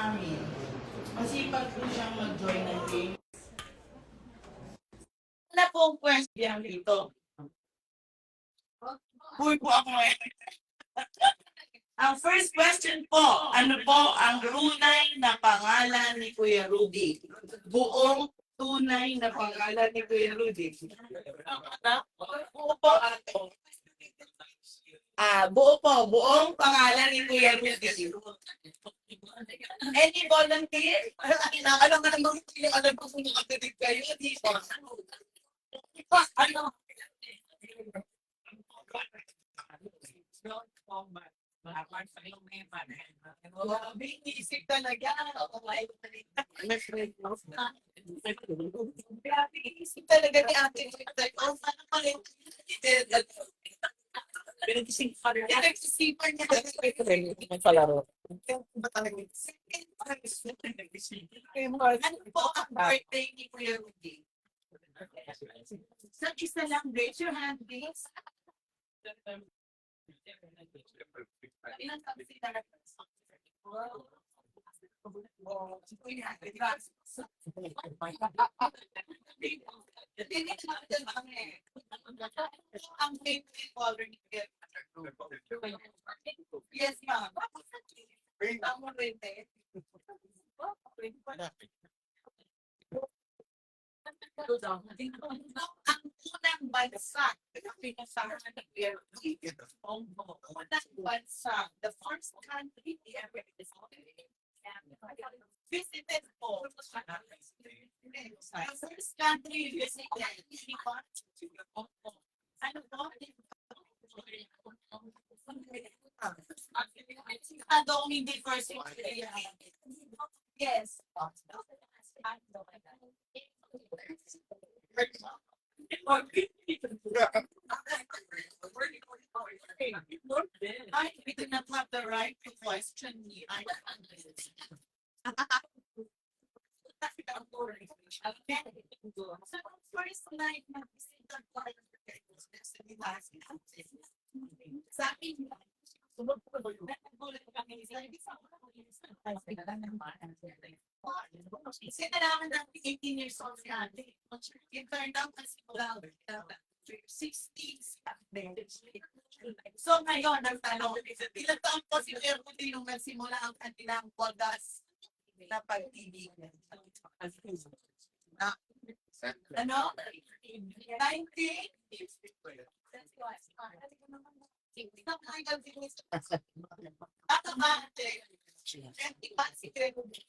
amin. Masipag po siyang mag-join ng game. Ano pong question dito? Uy po ako ngayon. Ang first question po, ano po ang tunay na pangalan ni Kuya Rudy? Buong tunay na pangalan ni Kuya Rudy. Buo po. Buong pangalan ni Kuya Rudy. Any volunteer? Alam nga naman, alam ko kung nakatinig kayo. Ano? Isip talaga. Isip talaga ni Ate. Ano pa rin? Pinag-isipan niya. Palaro. Ano po ang birthday ni Kuya Rudy? Sa isa lang, raise your hand, please. Ilan taon si Dara? Ang favorite color ni Kuya Rudy? Yes, ma'am. Ang favorite. Ang unang bansa, pinasahan ng Kuya Rudy. Unang bansa, the first country he ever visited po. The first country he visited. Ano po? Sigurado hindi first country. Yes. I did not have the right to question me. So first night na visitor ko sa akin, sinalaman ng 18 years old si ate. It turned out kasi wala 60s. So ngayon, ang tanong, ilang taon po si Kuya Rudy nung nagsimula ang kanilang wagas na pag-ibig? Ano? 19? Ano ba? 21 si Kuya Rudy.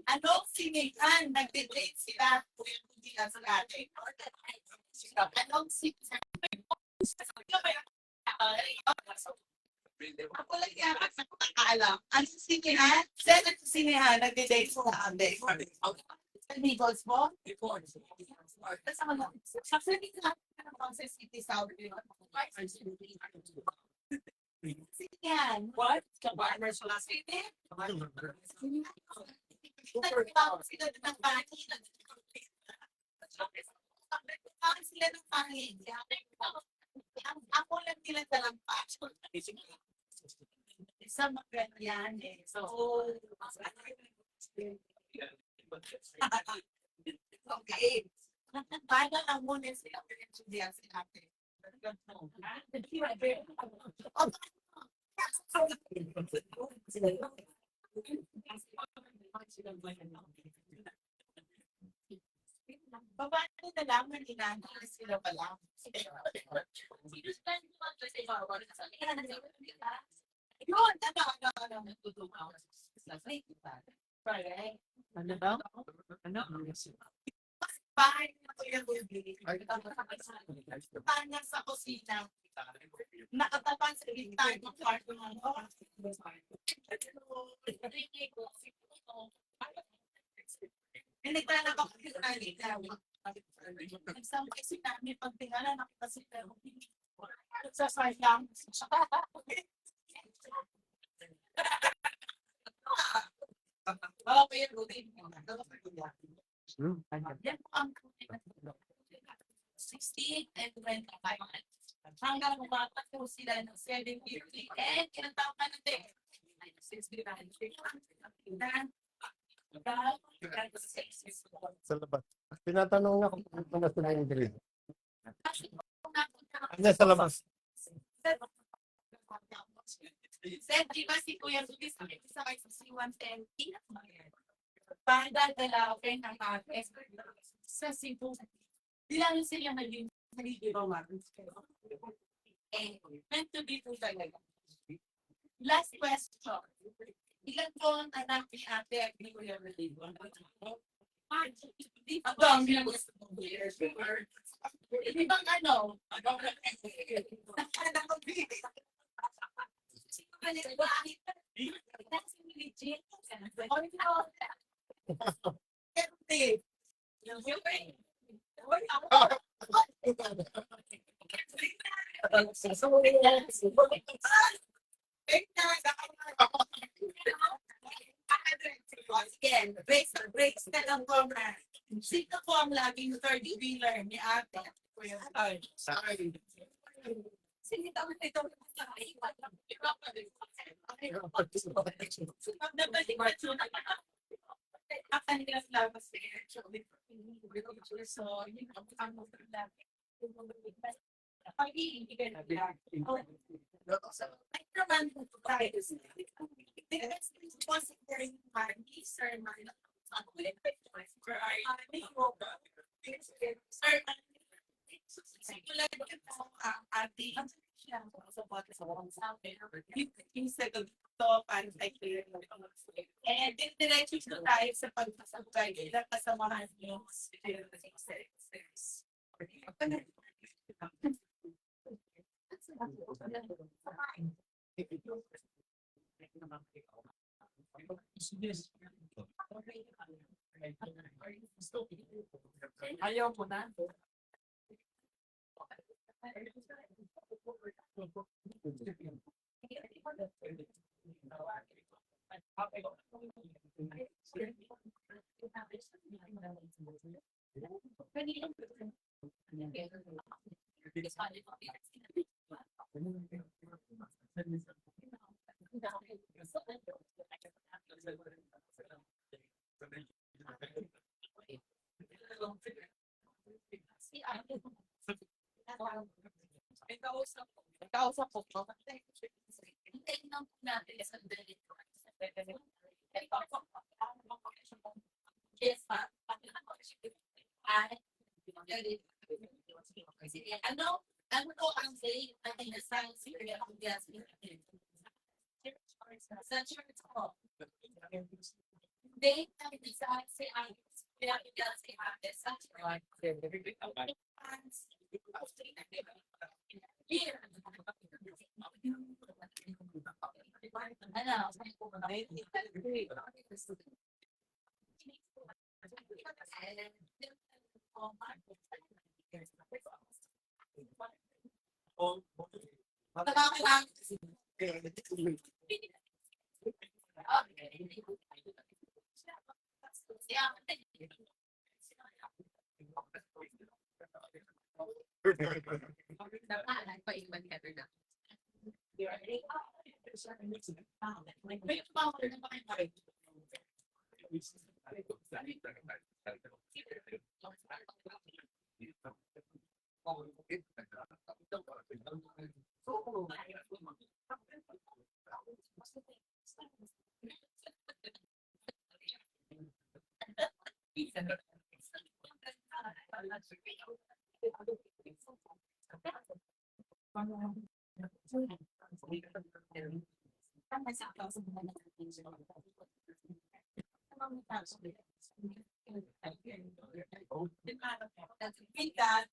Anong sinihan nagde-date sila Kuya Rudy at sa ate? Anong sinihan? Ako lang yan at nakakaalam. Anong sinihan? Saan ang sinihan nagde-date sila ate? Amigos mo? Sa City South. Sinihan? What? City? Nagtawag sila ng pangin. Nagtawag sila ng pangin. Ako lang nila talampas. Isa magganyan eh. So, okay. Paano lang muna sila pinag-studian sila natin? Paano nalaman nila na sila pala? Yun, ano, natutuwa ako sa Friday. Ano daw? Ano? Bahay na Kuya Rudy. Tanya sa kusina. Nakatapan sa gitna ng kwarto ng naglalak ako yung nalita. Nagsama kasi namin pag tingala nakita si Kuya Rudy. Nagsasayang. Kuya Rudy. Yan po ang 68 and 25. hanggang umapat po sila ng 750 and ilang taon ka na din? 69. Sa labas. Tinatanong nga kung ano sila yung grade. Actually, kung napunta ka Ano sa labas? Sir, di ba si Kuya Luis sa kay C-110? Pandadala ko ng ate sa Cebu. Di lang sila naging romance. Eh, meant to be po talaga. Last question. Ilan po ang anak ni ate at ni Kuya Luis? Ang dami ng Di bang ano? Anak ko Again, breaks na lang po, man. Sino po ang laging third wheeler ni ate? Sorry. Sige, tama ito. Nakanilang labas eh. So, yun ang lang. Pag-iigigan na lang. Ay, naman po tayo. Because this was very hard. Sir, sir, simula po ang ating yung sagot to para sa clear. And diretso na tayo sa pagpasabay ilang kasamahan niyo. Ayaw mo na. Kausap po. Hintayin lang po natin sa dali. Yes, pa. Ano to ang say natin na sa Syria ang gas sa church ko. They have decided say I kaya gas sa church.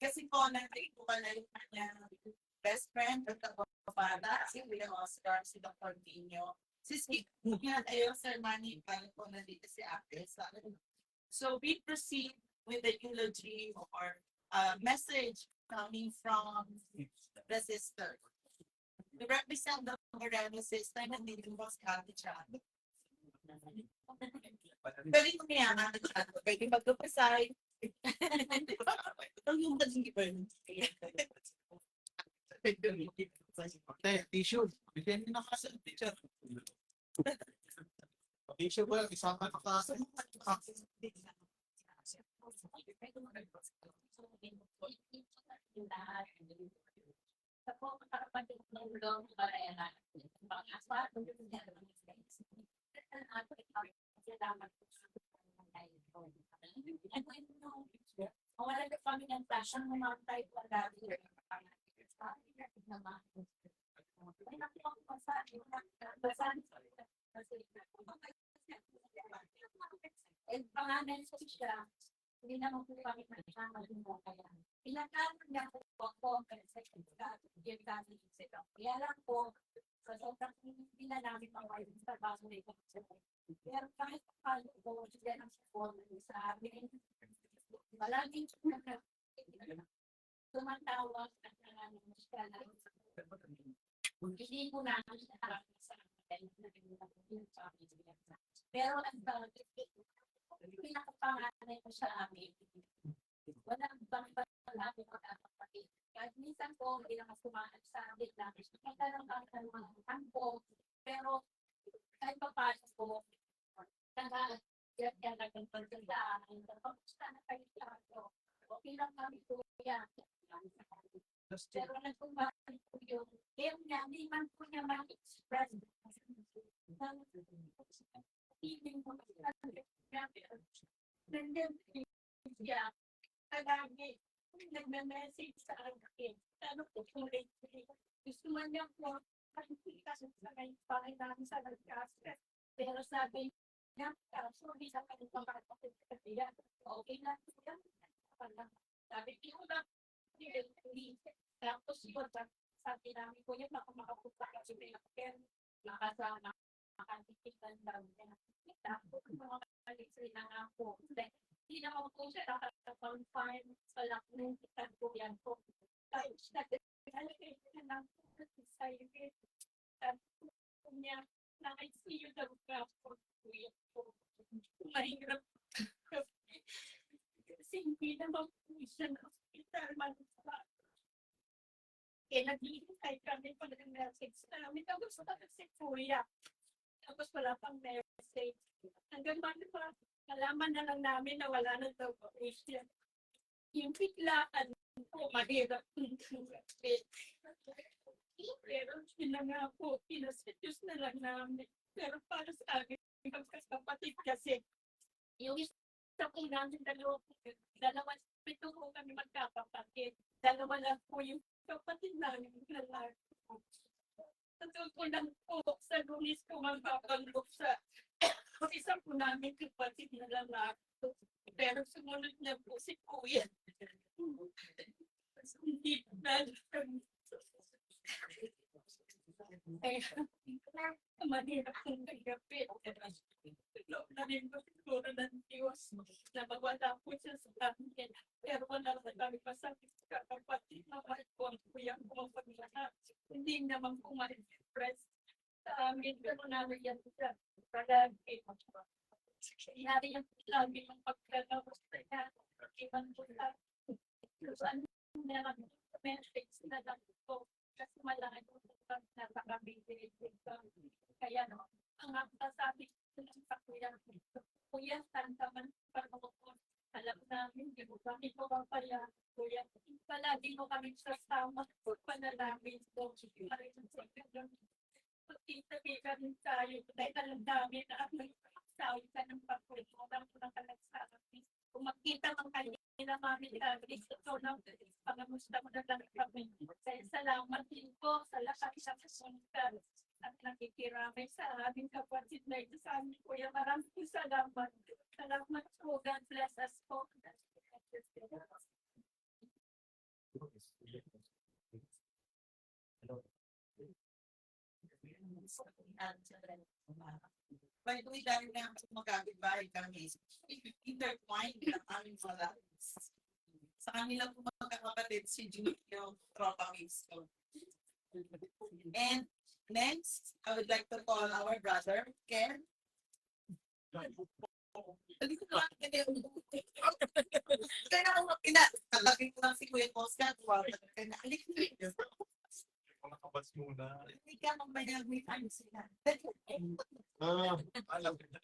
Kasi po, nandito ko na yung kanyang best friend at kapabata, si William Oscar, si Dr. Dino. Yan, ayun, Sir Manny, para po nandito si Ate. So we proceed with the eulogy or message coming from the sister. We represent the Moreno sister and the Boss Kati Chan. Pwede ko niya nga, pwede mag-upasay. Ito yung magiging Tissue. Bigyan niyo na kasi ang teacher. Tissue ba? Isama na kasi. Wala na kami ng passion ng mga tayo pala. And pangalan ko siya, hindi naman po kami nasama din mo kaya. Pinagkaroon niya po ako sa kaya lang po, sa sobrang hindi na namin mawala sa baso na ito. Pero kahit paano po, siya ng support sa amin. Malaging tumatawag at nanganin siya lang. Hindi ko namin siya harap sa amin. Pero ang pinakapanganay ko sa amin, walang bang palagi magkakapatid. Kahit minsan po, hindi naman sumahan sa amin namin. Magkaroon kami ng mga tampo, pero kahit pa paano po, kaya nagpagpagdaan, kamusta na kayo tayo? Okay lang kami po yan. Pero nagkumahan po yung, kaya nga, hindi man po niya ma-express. Feeling mo, nandiyan siya, palagi, nagme-message sa akin. Ano po, tuloy. Gusto man niya po, kasi sa kayo, bakit namin sa nagkasya. Pero sabi niya, so, hindi sa kanyang pangkakapit kasi yan. Okay lang siya. Sabi ko lang, hindi. Tapos yun, sabi namin po yun, makapunta kasi may nakasama, makatikitan daw niya. Tapos mga kalisay na nga po. Hindi naman po siya nakakapang-farm sa laknong kitan po yan po. Tapos naglalagay na lang po sa iyo. Tapos niya, na-ICU daw ka po. Mahirap. Kasi hindi naman po siya na hospital man sa kaya naghihintay kami pa ng message namin. Tapos si Kuya. Tapos wala pang message. Hanggang pa, malaman na lang namin na wala na daw po siya. Yung biglaan po, mahirap. Pero sila nga po, pinasedyos na lang namin. Pero para sa akin, magkakapatid kasi, yung isa po namin dalawa, pito po kami magkakapatid. Dalawa lang po yung kapatid namin lalaki po. Totoo lang po, sa Lunis ko magpapanggap sa isa po namin kapatid na lalaki. Pero sumunod na po si Kuya. Hindi na mahirap kong kagapit. Na rin ko siguro ng Diyos na mawala po siya sa amin. Pero wala na kami pasakit sa kapatid na mahal po ang kuya ko paglahat. Hindi naman po ma-express sa amin. Pero namin yan siya. Palagi. Nangyari yan lagi ng pagkalawas na yan. Iwan po lang. Saan na lang message na lang po. Kasi malaki po na nakabibig. Kaya no, ang sasabi ko sa kuya, kuya, saan ka man panukon? Alam namin, di mo kami po papaya, kuya. Palagi mo kami sasama, panalangin ko. Pagkita-kita rin tayo, dahil alam namin na ang sawi ka ng pagkulang po ng kalagsabi. Kung magkita man kayo na mami namin, ito lang, pangamusta mo na lang kami. Kaya salamat din po sa lakas sa kasunod at nakikiramay sa aming kapatid na ito sa amin, kuya. Maraming salamat. Salamat po. God bless us po. By the way, dahil nga magkakit-bahay kami, intertwined ang aming mga sa kanila po magkakapatid si Julio Tropamisto. And next, I would like to call our brother, Ken. Kaya ako talagin ko lang si Kuya Oscar. Kaya nakalik Kapag muna. Hindi ka magbayag may ano sila. Alam ko na.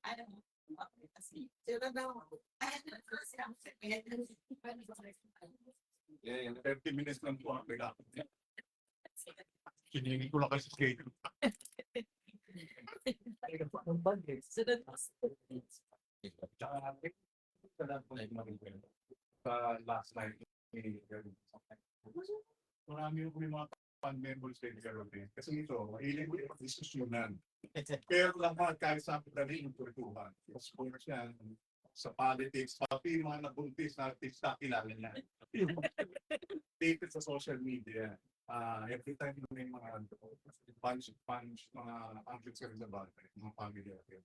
Ano mo? Sila daw. Yeah, 30 minutes lang po ang kailangan. Kinigil ko lang kasi schedule. Sunod. Tsaka, ito lang po sa last night, marami yung mga pan-members kayo nagkaroon. Kasi ito, mahilig ko yung diskusyonan. Pero lahat kahit sa akin dali yung tutuhan. Sa sports yan, sa politics, pati yung mga nabuntis na artista, kilala niya. Dated sa social media. Every time may mga punch, mga conflicts kami sa bagay, mga family natin.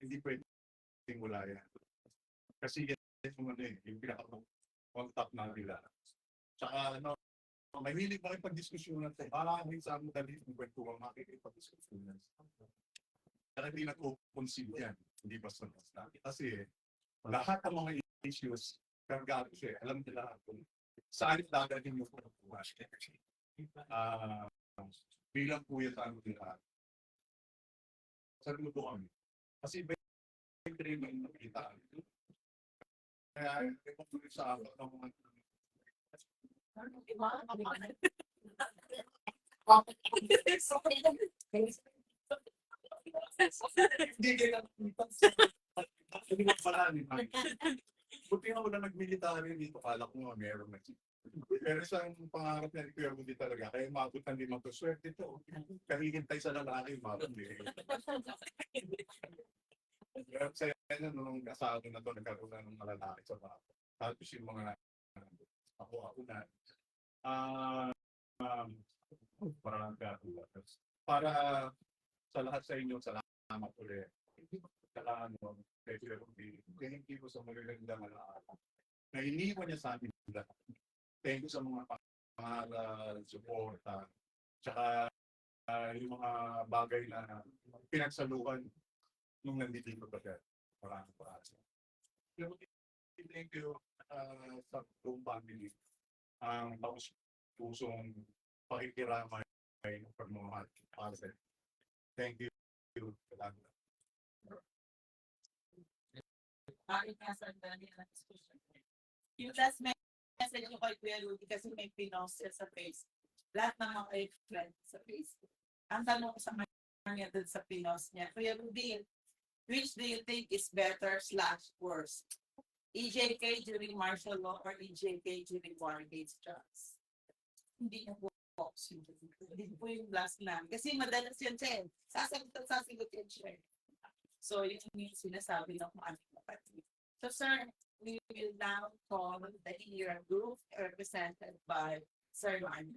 Hindi pwedeng wala yan. Kasi yan yung ano yung pinaka-contact na nila. Tsaka ano, mahilig makipag-diskusyonan tayo. Hindi sa amin dali yung kwentuhan makikipag-diskusyonan. Kaya hindi nag-concede yan. Hindi basta-basta. Kasi lahat ng mga issues, kargado siya. Alam nila kung saan dadalhin yung pagkukuha. Bilang kuya sa ano nila. Saludo kami. Kasi iba yung training na nakita. Kaya ipagtuloy sa akin ng mga hindi kaya hindi mo paraan. Buti ako na nag-military dito, kala ko nga meron na. Pero isang pangarap niya, kuya mo talaga, kaya maabot ng 5 to swerte ito. Kahihintay sa lalaki, maabot eh. Pero sa yan, nung asawa na ito, nagkaroon na ng malalaki sa bako. Tapos yung mga ako na. Parang para sa lahat sa inyo, salamat ulit. Saka ano, thank you sa magagandang alaala. Na iniwan niya sa amin lahat. Thank you sa mga pangaral, support, tsaka yung mga bagay na pinagsaluhan nung nandito pa siya. Maraming paasa. Thank you sa buong family. Ang pusong pakikiramay ng pagmamahal. Thank you. Salamat. Yung last message ko kay Kuya Rudy kasi may pinost siya sa Facebook. Lahat ng mga friends sa Facebook. Ang tanong ko sa kanya dun sa pinost niya, Kuya Rudy, which do you think is better / worse? EJK during martial law or EJK during Watergate trials? Hindi niya po. Hindi po yung last namin. Kasi madalas yan siya. Sasagot yan siya. So, yun yung sinasabi ng mga kapatid. So, sir, we will now call the hearing group represented by Sir Ryan.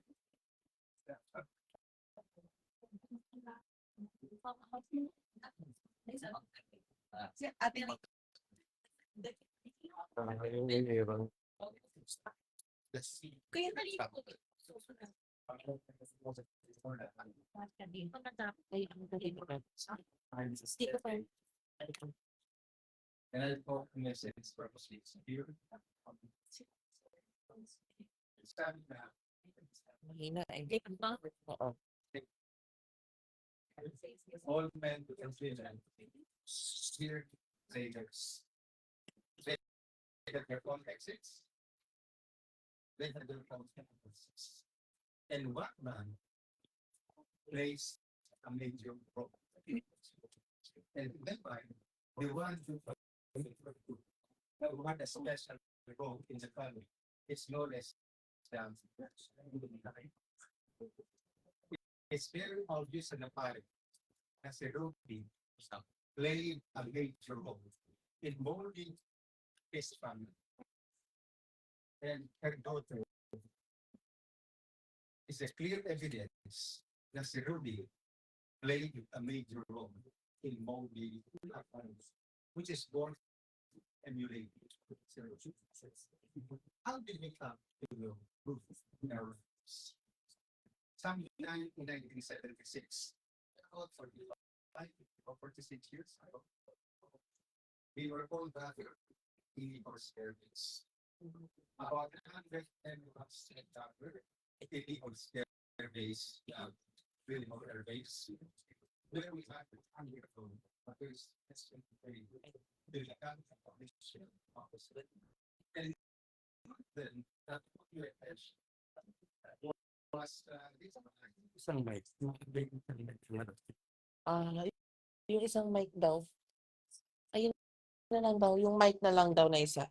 Ate, Kaya nalito ko. And I hope message purposely here. Mahina eh. Oo. All men and women here leaders. They have their own exits. They have their own campuses. And what man plays a major role. And thereby, the one who had a special role in the family is no less than it's very obvious in the party as a Ruby played a major role in molding his family. And her daughter is a clear evidence that Ruby played a major role in molding her family, which is born emulated. How did we come to the proof in our lives? Some in 1976, about 45 or 46 years ago, we were called back illegal service. About 100 animals set up illegal surveys, illegal surveys. Where we had to undergo others, very the commission officer. And then that was this. Isang mic. Yung isang mic daw. Ayun na lang daw. Yung mic na lang daw na isa.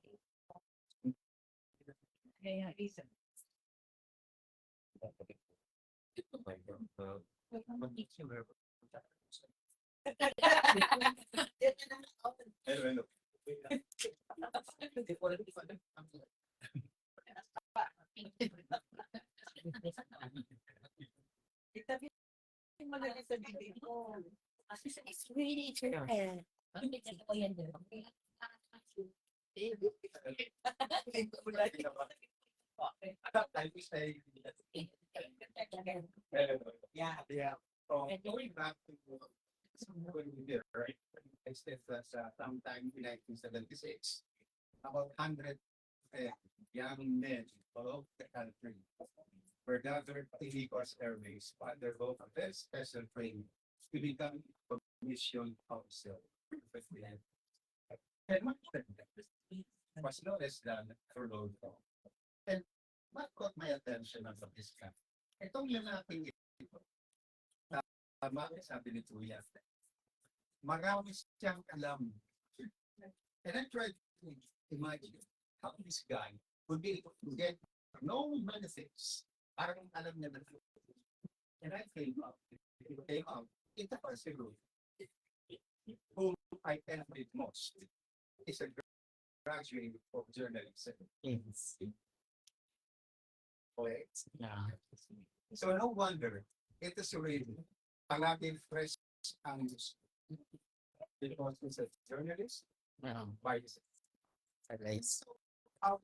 Itabi mo na sa bibig mo. It's really different. Yeah, yeah. So going back to when we did, right? I said that sometime in 1976, about 100 young men of the country were gathered in Igor's Airways to undergo a very special training to become commission officer. And what was no less than Rolando. And what caught my attention about this camp? Itong lalaking ito, tama sabi ni Tuya, marami siyang alam. And I tried to imagine how this guy would be able to get no benefits. Parang alam niya na. And I came up, ito pa siguro, whom I envied most is a graduate of journalism. Yes. Correct? Yeah. So no wonder, ito si Ray, palaging fresh ang news. Because he's a journalist, Yeah. by his Nice. out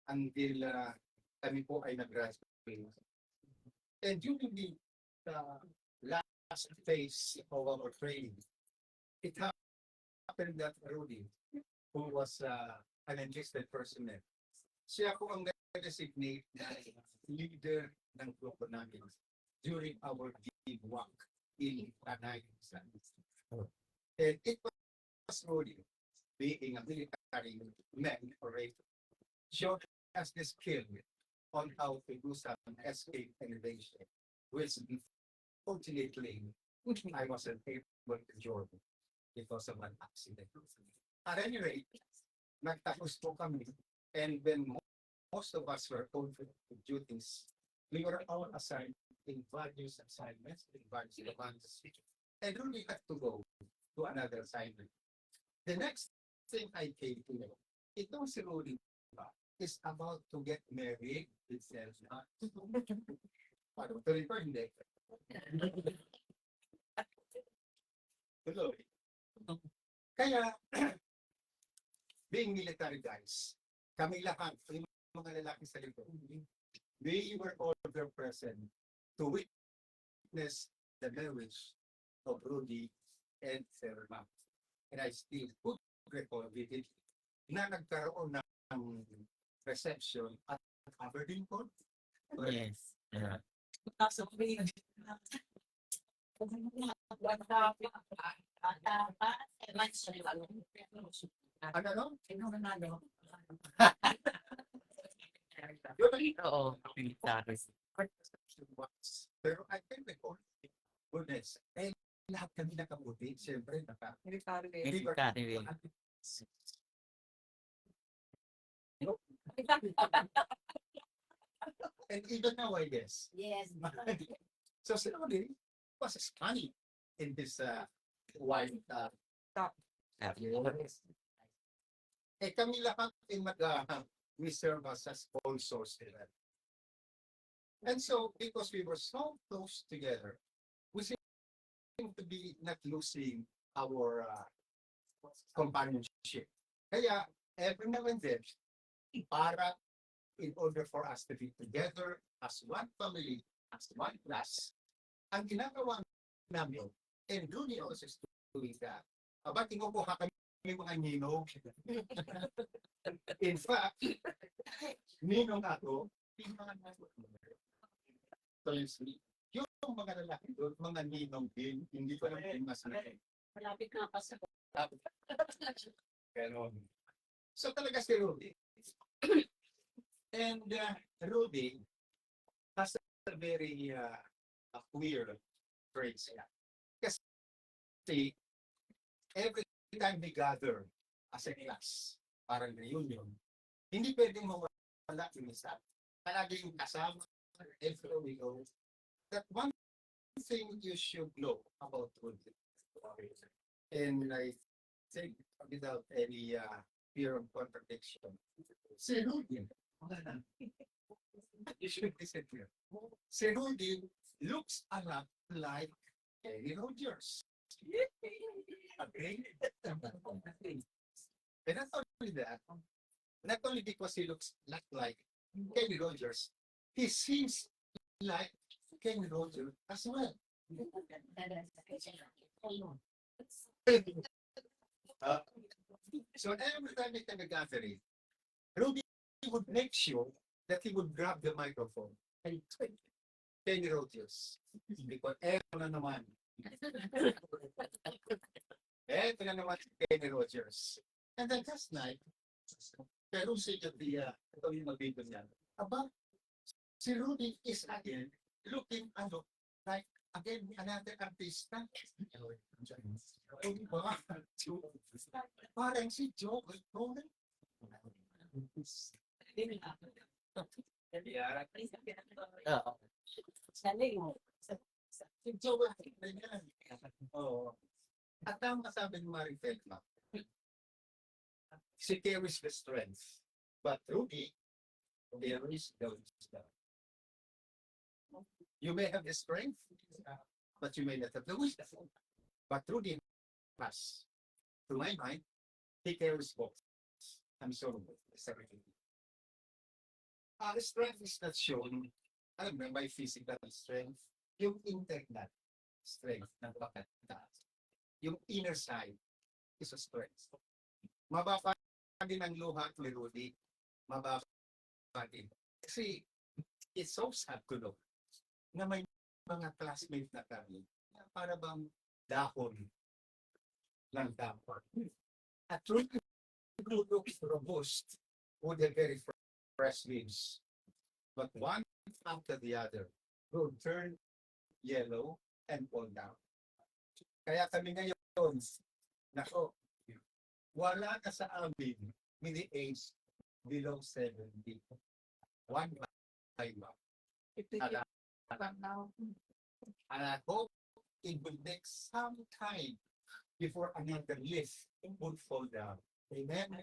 until kami po ay nag-graduate. And during the last phase of our training, it happened that Rudy, who was an enlisted personnel, siya po ang designate na leader ng grupo namin during our bivouac in Tanay. And it was Rudy, being a military man operator, showed us the skill on how to do some escape and evasion, which fortunately I wasn't able to join because of an accident. At any rate, nagtapos po kami, and when most of us were told for duties, we were all assigned in various assignments, in various commands, and only had to go to another assignment. The next thing I came to know, itong si Rudy is about to get married with Selma. Ano, tuloy pa hindi? Tuloy. Kaya, being military guys, kami lahat, yung mga lalaki sa likod, we were all there present to witness the marriage of Rudy and Selma. And I still could recall vividly na nagkaroon ng reception at Aberdeen Court. Yes. Yeah. Nasa bibig. Ano? Oo. Military. Pero I can recall, goodness, eh, lahat kami nakaputi, siyempre, Military. and even now, I guess. Yes. So, slowly, was funny in this white eh, kami lahat ay we serve as sponsors nila. And so, because we were so close together, we seem to be not losing our companionship. Kaya, every now and then, para in order for us to be together as one family, as one class, ang ginagawa namin, and Rudy also is doing that. Aba, kinukuha kami may mga ninong. In fact, ninong ako, yung mga yung mga lalaki doon, mga ninong din, hindi ko alam kung mas Malapit na pa sa Ganon. So talaga si Rudy. And Rudy has a very weird traits. Kasi every time we gather as a class, parang reunion, hindi pwedeng mawala yung isa. Palaging kasama everywhere we go. That one thing you should know about Rudy. And I think without any fear of contradiction, si Rudy, you should listen here. Si Rudy looks a lot like Kenny Rogers. Okay? And not only because he looks not like Kenny Rogers, he seems like Kenny Rogers as well. So every time they have a gathering, Rudy would make sure that he would grab the microphone and tweet Kenny Rogers. Because eto na naman si Kenny Rogers. And then last night, pero si ito yung mabito niya, aba, si Rudy is again looking like again another artista. Parang si Joe Cohen. Oo. Si Joe Cohen yan. Oo. At ang masabi ni Marie Feldman, she carries the strength, but Rudy carries the wisdom. You may have the strength, but you may not have the wisdom. But Rudy has, to my mind, he carries both. I'm sure of it. The strength is not shown, alam mo, by physical strength, yung internal strength ng pagkataas. Yung inner side is a strength. Mababa din ang luha ni Rudy. Mababa din. Kasi it's so sad to know na may mga classmates na kami na para bang dahon ng dapot. At Rudy looks robust with a very fresh leaves. But one after the other will turn yellow and fall down. Kaya kami ngayon, nako, wala na sa amin mini age below 70. One by one. And I hope it will take some time before another leaf would fall down. Amen?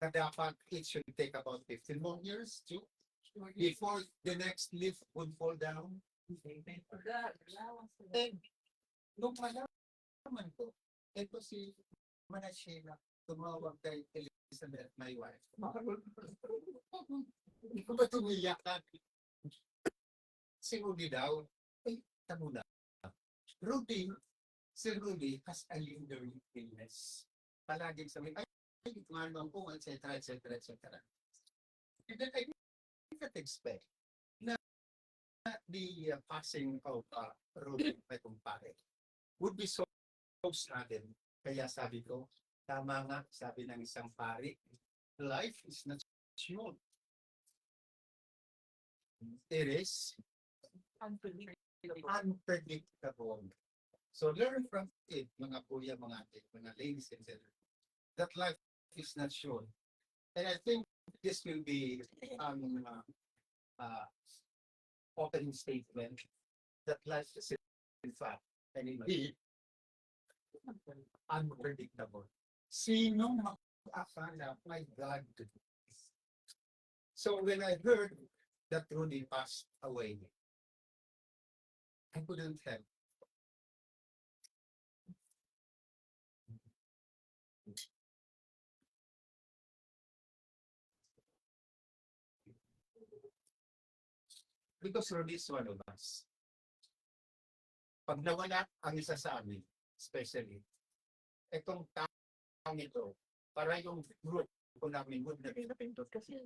Na dapat it should take about 15 more years too before the next leaf would fall down. And nung malaman ko, ito si Manashela, tumawag kay Elizabeth, my wife. Hindi ko ba tumiyakan? Si Rudy daw, tamo na. Si Rudy has a lingering illness. Palaging sabi, tumalong po, etc., etc., etc. And then I didn't expect na the passing of Rudy, my kumpare, would be so sudden. Kaya sabi ko, tama nga, sabi ng isang pari, life is not sure. It is unpredictable. So learn from it, mga kuya, mga ate, mga ladies, etc. That life is not sure. And I think this will be opening statement that life is in fact and indeed unpredictable. Sino makakala, my God. So when I heard that Rudy passed away, I couldn't help. Because Rudy is one of us. Pag nawala ang isa sa amin, especially, itong ito para yung group ko namin would na Napindot kasi.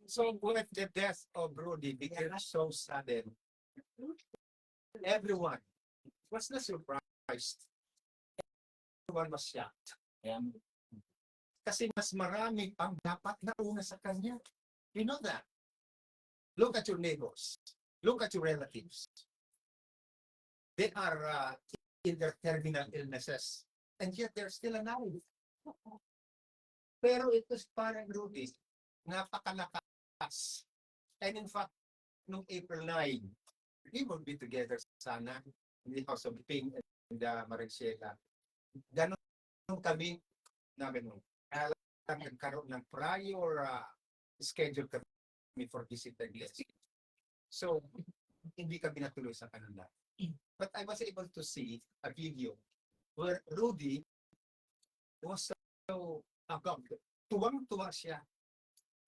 So with the death of Rudy became so sudden, everyone was not surprised. Everyone was shocked. Kasi mas marami ang dapat nauna sa kanya. You know that? Look at your neighbors. Look at your relatives. They are in their terminal illnesses. And yet they're still alive. Pero ito si parang Rudy, napakalakas. And in fact, noong April 9, we will be together sana in the House of Ping and Maricela. Ganon kami namin nung nagkaroon ng prior schedule kami for visited guests. So, hindi kami natuloy sa kanila. But I was able to see a video where Rudy was so tuwang-tuwa siya.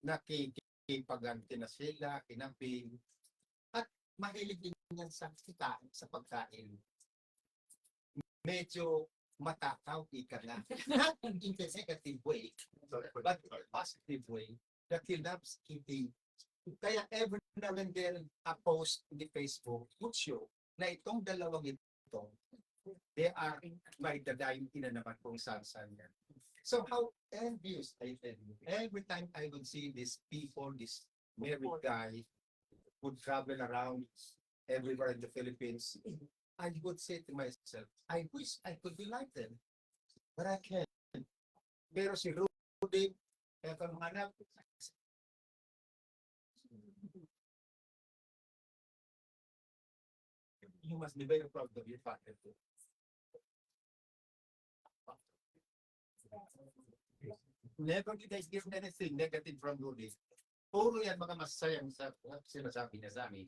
Nakikipaganti na sila, kinaping, at mahilig din yan sa pagkain. Medyo matakaw, ika na. Not in the negative way, but in a positive way, that he loves eating. Kaya every now and then, a post in the Facebook would show na itong dalawang ito, they are by the dying ina naman kung saan yan. So how envious I tell you. Every time I would see these people, this married guy would travel around everywhere in the Philippines, I would say to myself, I wish I could be like them. But I can't. Pero si Rudy, kaya kang mga anak, you must be very proud of your father too. Never did I hear anything negative from Rudy. Puro yan mga masayang sinasabi niya sa amin.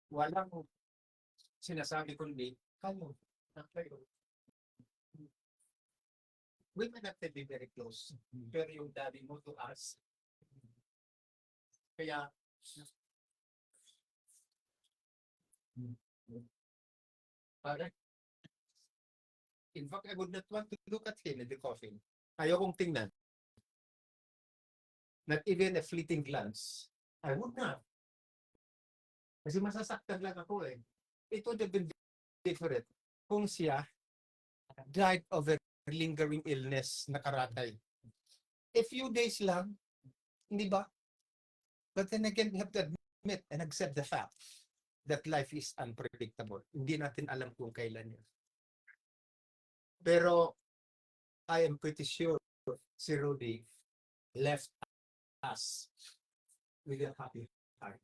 Walang sinasabi kundi, kayo. We may not be very close, pero yung daddy mo to us. Kaya, parang, in fact, I would not want to look at him in the coffin. Ayokong tingnan. Not even a fleeting glance. I would not. Kasi masasaktan lang ako eh. It would have been different kung siya died of a lingering illness na karatay. A few days lang, hindi ba? But then again, we have to admit and accept the fact that life is unpredictable. Hindi natin alam kung kailan yun. Pero I am pretty sure si Rudy left us with a happy heart.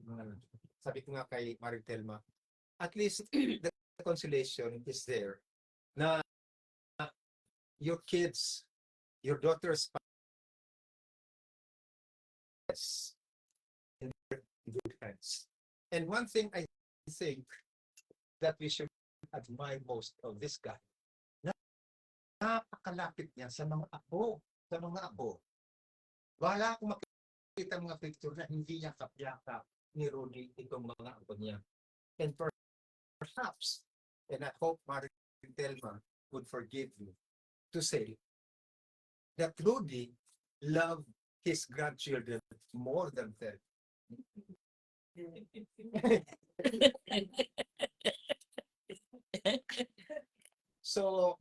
Sabi ko nga kay Maritelma, at least the consolation is there na your kids, your daughter's in good hands. And one thing I think that we should admire most of this guy, napakalapit niya sa mga apo, Wala akong makita mga picture na hindi niya kapyakap ni Rudy itong mga apo niya. And perhaps, and I hope Marie Telma would forgive you to say that Rudy loved his grandchildren more than them. So,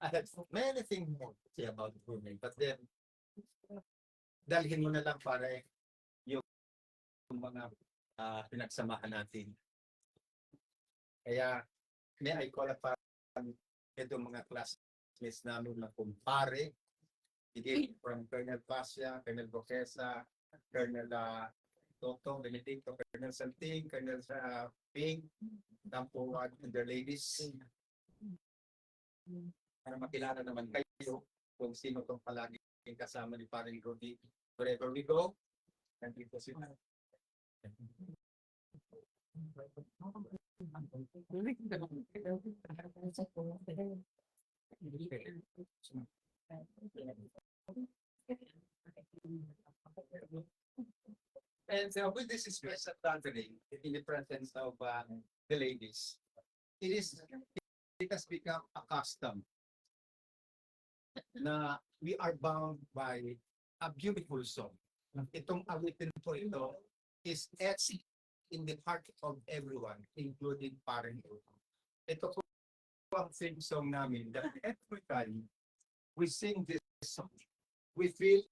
I had many things more to say about Rudy, but then, dalhin mo na lang para yung mga pinagsamahan natin. Kaya, may I call upon itong mga classmates namin na kumpare, from Colonel Pasya, Colonel Boquesa, Colonel Toto, Benedicto, Colonel Santing, Colonel Ping, Tampuan, and their ladies. Para makilala naman kayo kung sino itong palagi kasama ni Paring Rudy. Wherever we go, nandito sila. And with this special gathering in the presence of the ladies, it has become a custom na we are bound by a beautiful song. Itong awitin po ito is etched in the heart of everyone, including parang ito. Ito po ang theme song namin that every time we sing this song, we feel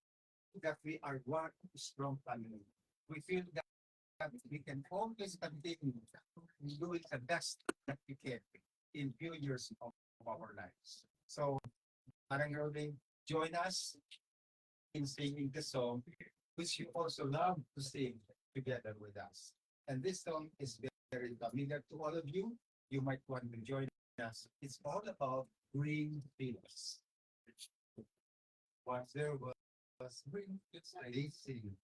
that we are one strong family. We feel that we can always continue doing the best that we can in few years of our lives. So, parang Rolling, join us in singing the song, which you also love to sing together with us. And this song is very familiar to all of you. You might want to join us. It's all about green fields. Once there was green fields, I sing.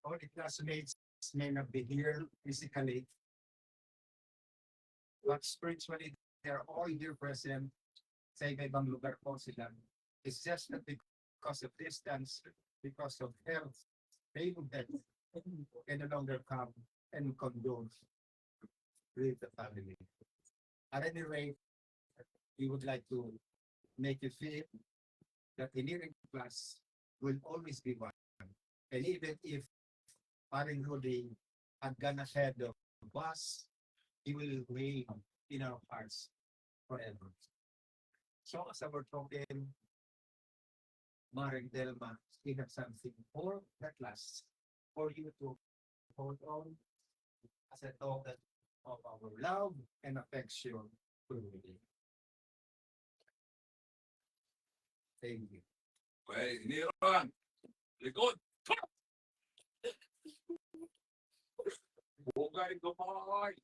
All the classmates may not be here physically, but spiritually, they're all here present. Sa iba-ibang lugar po sila. It's just that because of distance, because of health, they would can no longer come and condole with the family. At any rate, we would like to make you feel that the hearing class will always be one. And even if Paring Rudy had gone ahead of us, he will reign in our hearts forever. So as our token, Maring Delma, we have something for that class for you to hold on as a token of our love and affection to Rudy. Thank you. Pues, Niron, likod. Bugay. Ay, gumoy.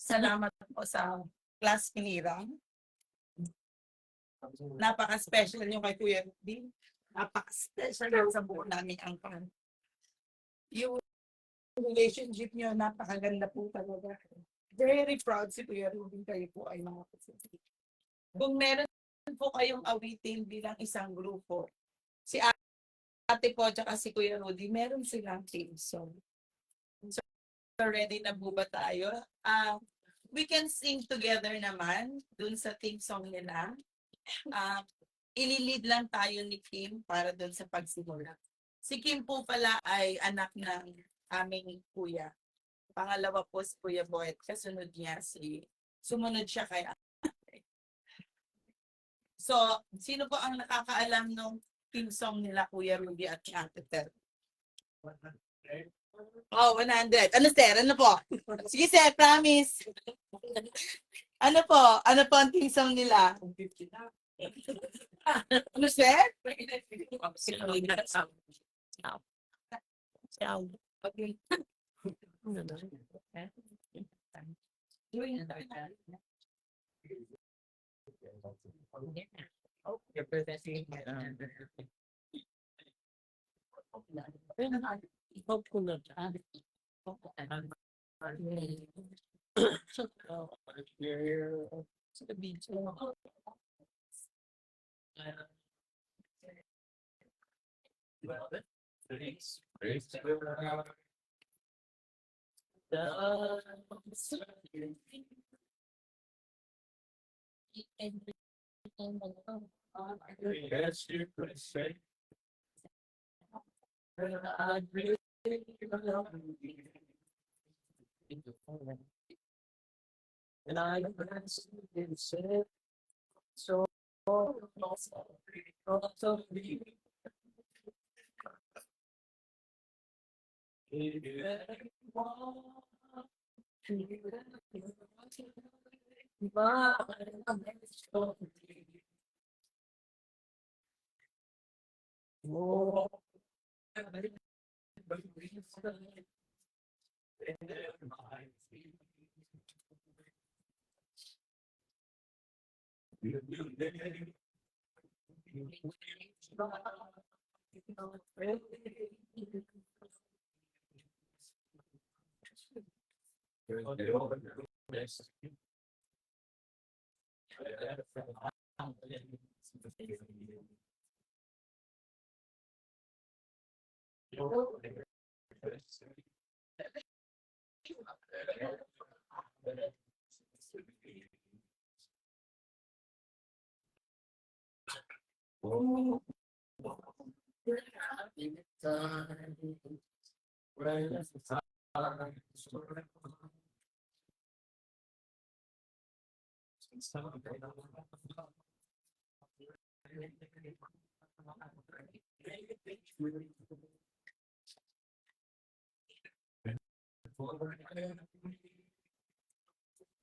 Salamat po sa class pinirang. Napaka-special yung kay Kuya Rudy. Napaka-special yung sa buo namin ang pan. Yung relationship niyo, napakaganda po talaga. Very proud si Kuya Rudy. Kayo po ay mga kapatid. Kung meron po kayong awitin bilang isang grupo, si ate po at si Kuya Rudy, meron silang team song. So, ready na po ba tayo? We can sing together naman dun sa team song nila. Ililid lang tayo ni Kim para dun sa pagsimula. Si Kim po pala ay anak ng aming kuya. Pangalawa po si Kuya Boyd. Kasunod niya sumunod siya kay ate. So, sino po ang nakakaalam ng team song nila Kuya Rudy at ni Ate Ter? Oh, 100. Ano, sir? Ano po? Sige, sir, promise. Ano po? Ano po ang team song nila? Ano, sir? Yes, you could say. And I said, so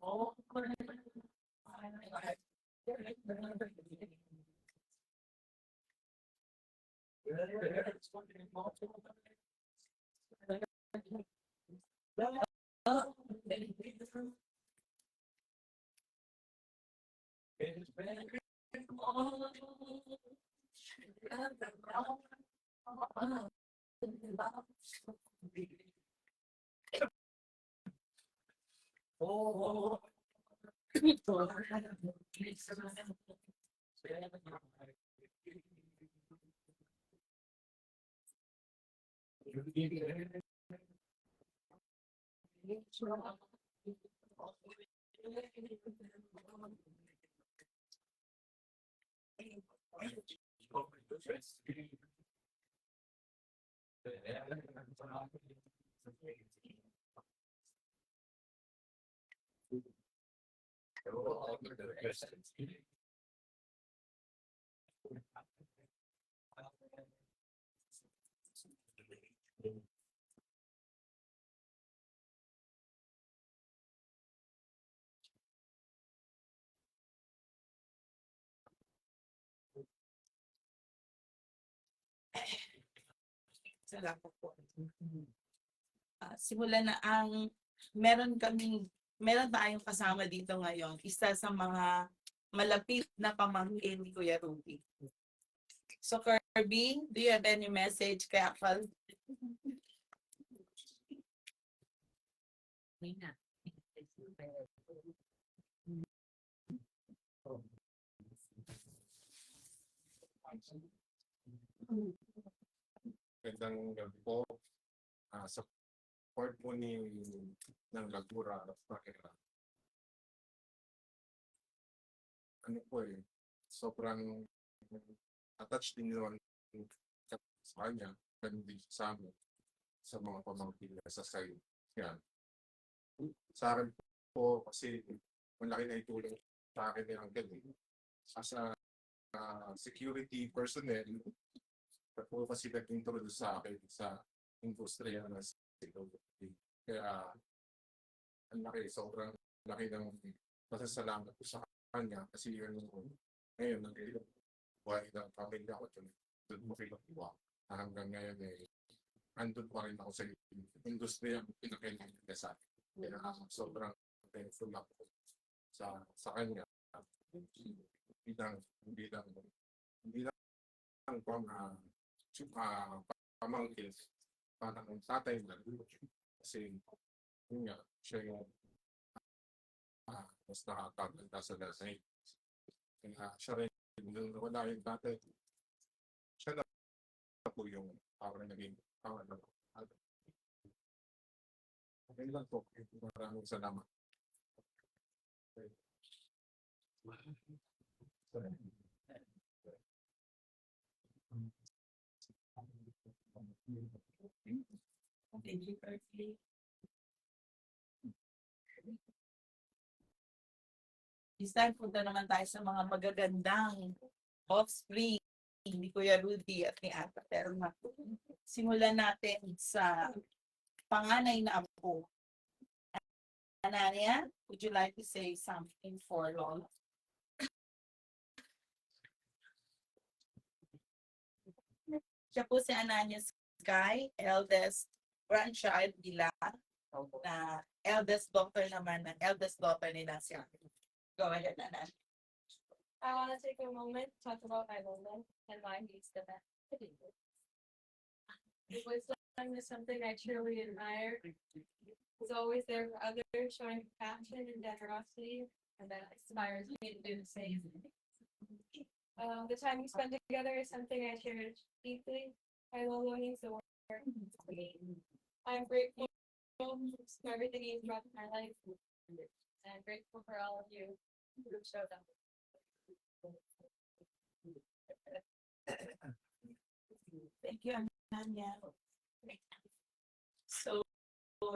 Oh, Oh, Salamat po. Simulan na meron tayong kasama dito ngayon, isa sa mga malapit na pamangkin ni Kuya Ruby. So Kirby, do you have any message kay Akal? Magandang gabi po. Sa support po ng Lagura at Pakira. Ano po sobrang attached din naman sa kanya, ganun din sa amin, sa mga pamangkin niya sa side. Yan. Sa akin po, kasi malaki na itulong sa akin ni Uncle. As a security personnel, po kasi nag-introduce sa akin sa industriya na security. Kaya, ang laki, sobrang laki ng pasasalamat ko sa kanya kasi yun ngayon, buhay ng pamilya ko, doon mo kinukuha. Hanggang ngayon andun pa rin ako sa industriya pinakailangan niya sa akin. Kaya sobrang thankful ako sa kanya. Hindi lang pamangkin, parang tatay na kasi yun nga, siya yung mas nakakaganda sa lasay. Kaya siya rin, nung wala yung tatay, siya na po yung parang naging pangalan. Okay lang po. Maraming salamat. Thank you, Kirby. This time, punta naman tayo sa mga magagandang offspring ni Kuya Rudy at ni Ata Telma. Simulan natin sa panganay na apo. Anania, would you like to say something for Lola? Siya po si Anania Sky, eldest grandchild nila, na eldest daughter naman, ng eldest daughter nila siya. Go ahead, Anania. I want to take a moment to talk about my Lola and why he's the best. Wisdom is something I truly admire. He's always there for others, showing compassion and generosity, and that inspires me to do the same. The time we spend together is something I cherish deeply. My Lola means the world to me. I'm grateful for everything he's brought to my life, and I'm grateful for all of you who showed up. Thank you, Ananya. So,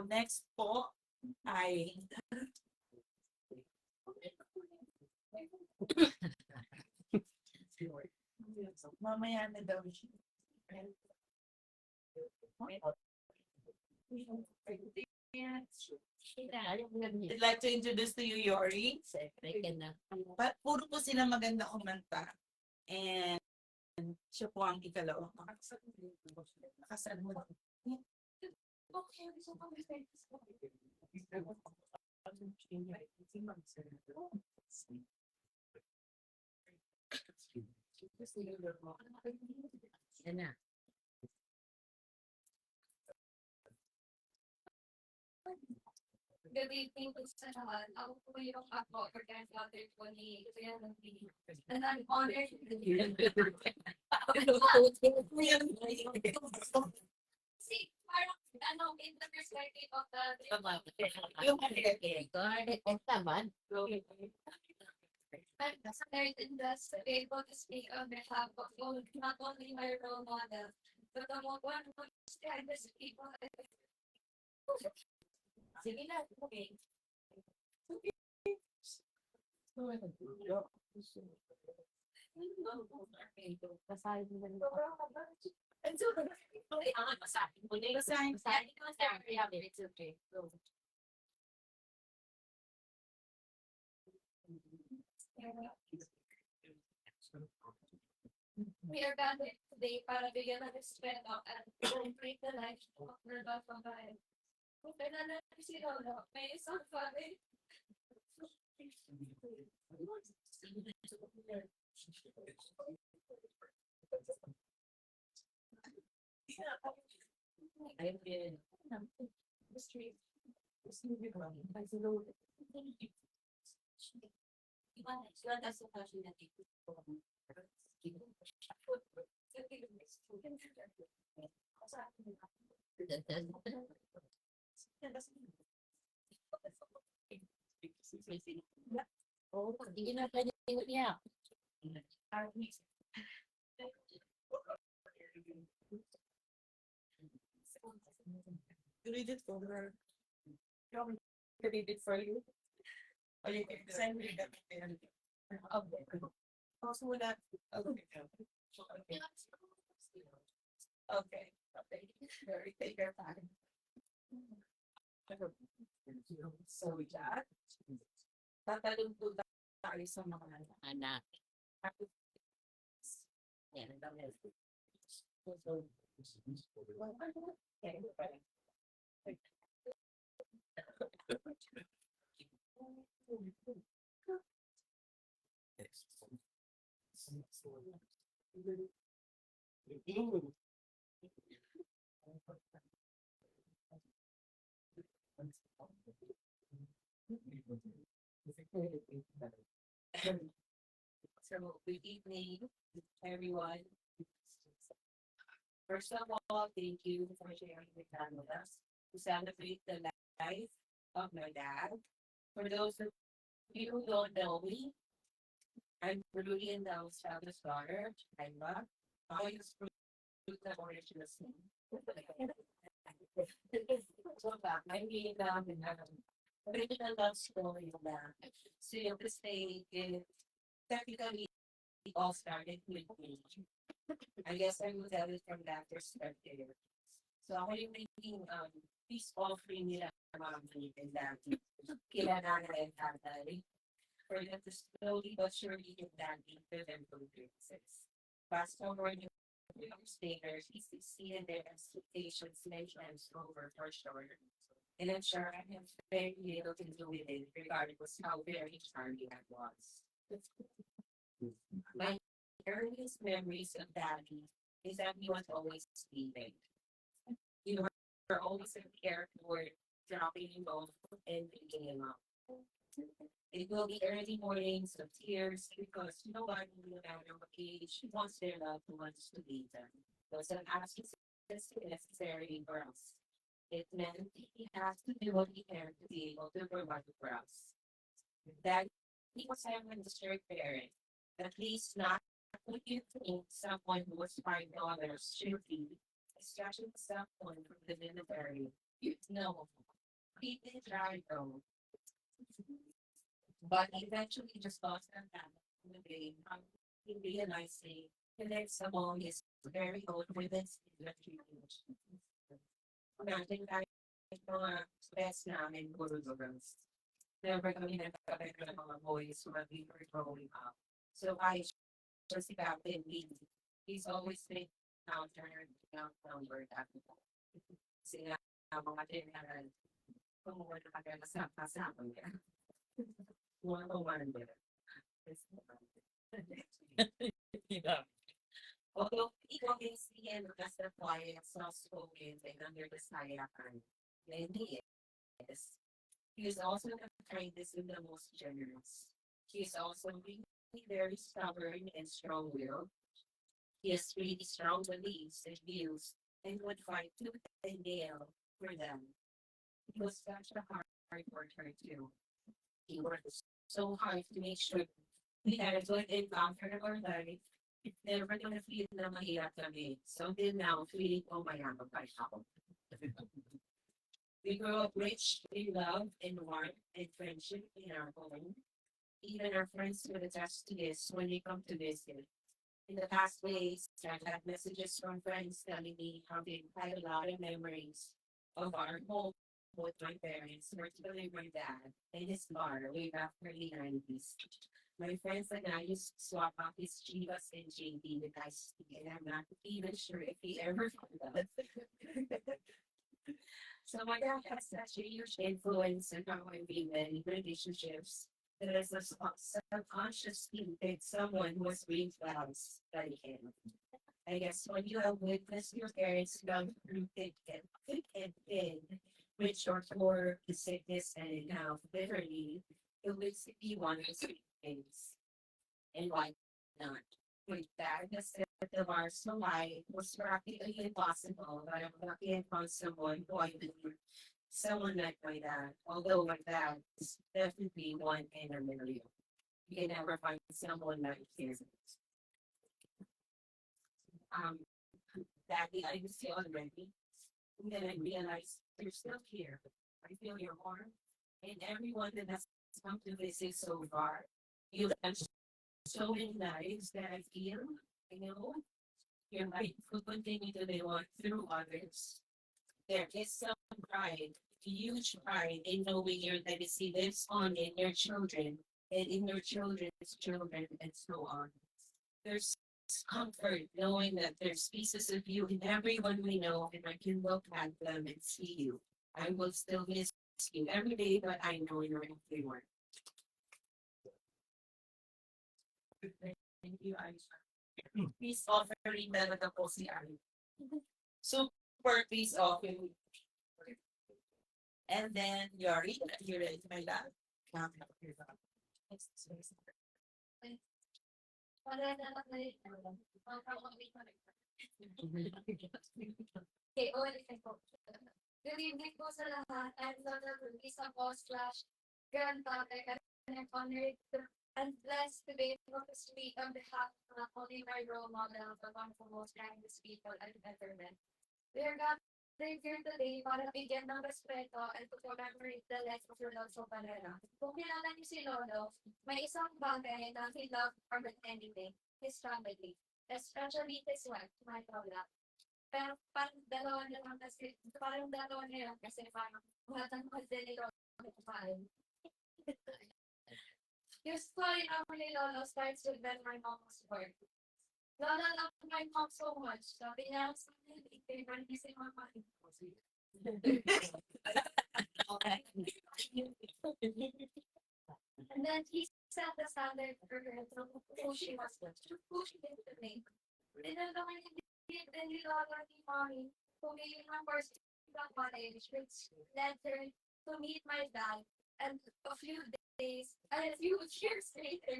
next po ay mamaya na daw siya. I'd like to introduce to you Yori. But puro po sila maganda kumanta. And siya po ang ikalawa. Nakasal mo. Good evening po sa lahat. Ako po yung ako, organizer po ni Kuya Lumpy. And I'm honored to be See, parang ano, in the perspective of the I'm honored and blessed to be able to speak on behalf of not only my role model, but the one who stand as people. Sige na, okay. And so, masahin mo na yung masahin ko sa it's okay. Go. We are gathered today para bigyan ng respeto at celebrate the life of Rodolfo Pambayan. Kung kailan si Rolo, may isang family. I've been the street. Oh, hindi na pwede niya. Read it for her. You want me to read it for you? Or you can send me that. Okay. Also that. Okay. Okay. Okay. Very take your time. So yeah. Tatalong po tayo sa mga anak. Yan. So, good evening, everyone. First of all, thank you for sharing the time with us to celebrate the life of my dad. For those of you who don't know me, I'm Rudy and Dell's eldest daughter, Emma. I was fruit of original sin. So, I'm being original love story na so to say is technically it all started with me. I guess I will tell it from that perspective. So ako yung naging peace offering nila mami and daddy kila nanay and tatay for them to slowly but surely get that into them progresses. Fast forward yung stayers, he succeeded their expectations many times over for sure. And I'm sure I have very little to do with it, regardless how very charming I was. My earliest memories of Daddy is that he was always sleeping. You were always at the airport, dropping him off and picking him up. It will be early mornings of tears because nobody, no matter what age, wants their loved ones to be them. Those are asking necessary for us. It meant he has to do what he can to be able to provide for us. That he was having a strict parent, at least not what you think someone who was $5 should be, especially someone from the military. No, he did try though. But eventually just lost that battle in the day. He realizing connects among his very own women's industry. Imagine mga best namin, puro girls. Never kami nagkakabit ng mga boys when we were growing up. So I just si Captain Lee. He's always been outnumbered at the time. Kasi nga, mga general, kumuha na kami kasama niya. Mga commander. Although he obviously and as the quiet, soft-spoken, and under the sayakan, and he is. He is also the kindest and the most generous. He is also really very stubborn and strong-willed. He has really strong beliefs and views and would fight tooth and nail for them. He was such a hard worker too. He worked so hard to make sure we had a good and comfortable life. Never gonna feel na mahirap kami. So till now, feeling ko mayaman pa ako. We grew up rich in love and warmth and friendship in our home. Even our friends would attest to this when we come to visit. In the past days, I've had messages from friends telling me how they had a lot of memories of our home with my parents, particularly my dad, and his bar way back early 90s. My friends and I used to swap out his Chivas and JD with iced tea, and I'm not even sure if he ever found out. So my dad has such a huge influence in how I view many relationships. That is a subconscious pick someone who has green flags by him. I guess when you have witnessed your parents go through thick and thin, with short for the sickness and health bitterly, it would be one of the things. And why not? With that, the set the bar so high was practically impossible, but I'm lucky and found someone who I believe someone like my dad, although my dad is definitely one in a million. You can never find someone like his. Um, Daddy, I miss you already. And then I realized you're still here. I feel your warmth and everyone that has come to visit so far. You have so many lives that I feel, you know, your life will continue to live on through others. There is some pride, huge pride in knowing your legacy lives on in your children and in your children's children and so on. There's comfort knowing that there's pieces of you in everyone we know and I can look at them and see you. I will still miss you every day, but I know you're everywhere. Thank you, Aisha. Peace offering talaga po si Ari. Super peace offering. And then Yori, you ready, my love? Okay, ulit ko. Good evening po sa lahat. I'm Lola Luisa po / grandfather and I'm honored and blessed to be able to speak on behalf of only my role model of one of the most kindest people I've ever met. We are gathered here today para bigyan ng respeto and to commemorate the life of Rodolfo Valera. Kung kilala niyo si Lolo, may isang bagay na he loved more than anything, his family, especially his wife, my Lola. Pero parang dalawa na lang kasi parang lahat ng kasi nila kumain. Yung story naman ni Lolo starts with when my mom was born. Lola loved my mom so much. Sabi niya, favorite niya si mama. And then he set the standard for her to who she was, who she is today. Tinanong ni Lola ni Mommy kung ngayon ng first college, which led her to meet my dad. And a few years later,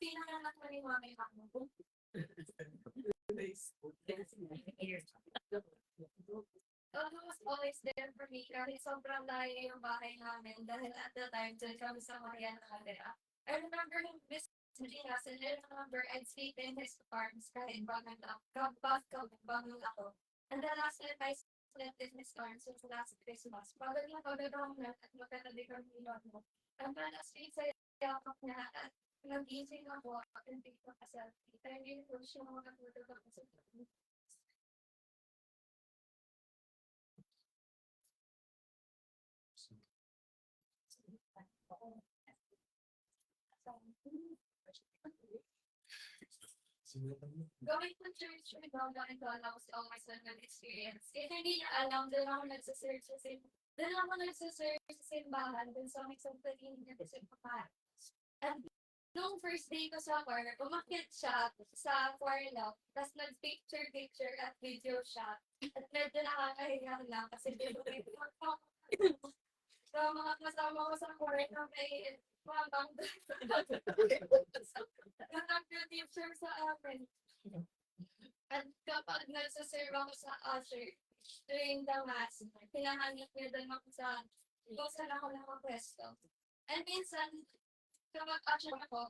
pinanganak mo ni Mommy ako. Lolo was always there for me kahit sobrang layo yung bahay namin dahil at the time, dyan kami sa Mariana Caldera. I remember him visiting us and I remember I'd sleep in his arms kahit bangal ako. And the last time I slept in his arms was last Christmas. Probably pagdadang na at magkatabi kami ni Lolo. Ang panas sa yakap niya at nagising ako, hindi ko ka-selfie. Pero yun po siya mga photo ko sa Going to church with Lola and Lola was always a good experience. If hindi niya alam, doon ako nagsasearch sa simbahan, dun sa may sampaling niya sa papa. And nung first day ko sa choir, umakyat siya sa choir loft, tapos nag-picture at video siya. At medyo nakakahiya lang kasi sa mga kasama ko sa choir na may mabang nag-picture sa amin. At kapag nagsaserve ako sa usher, during the mass, hinahanap niya doon ako kung saan ako nakapwesto. And minsan, kapag usher ako,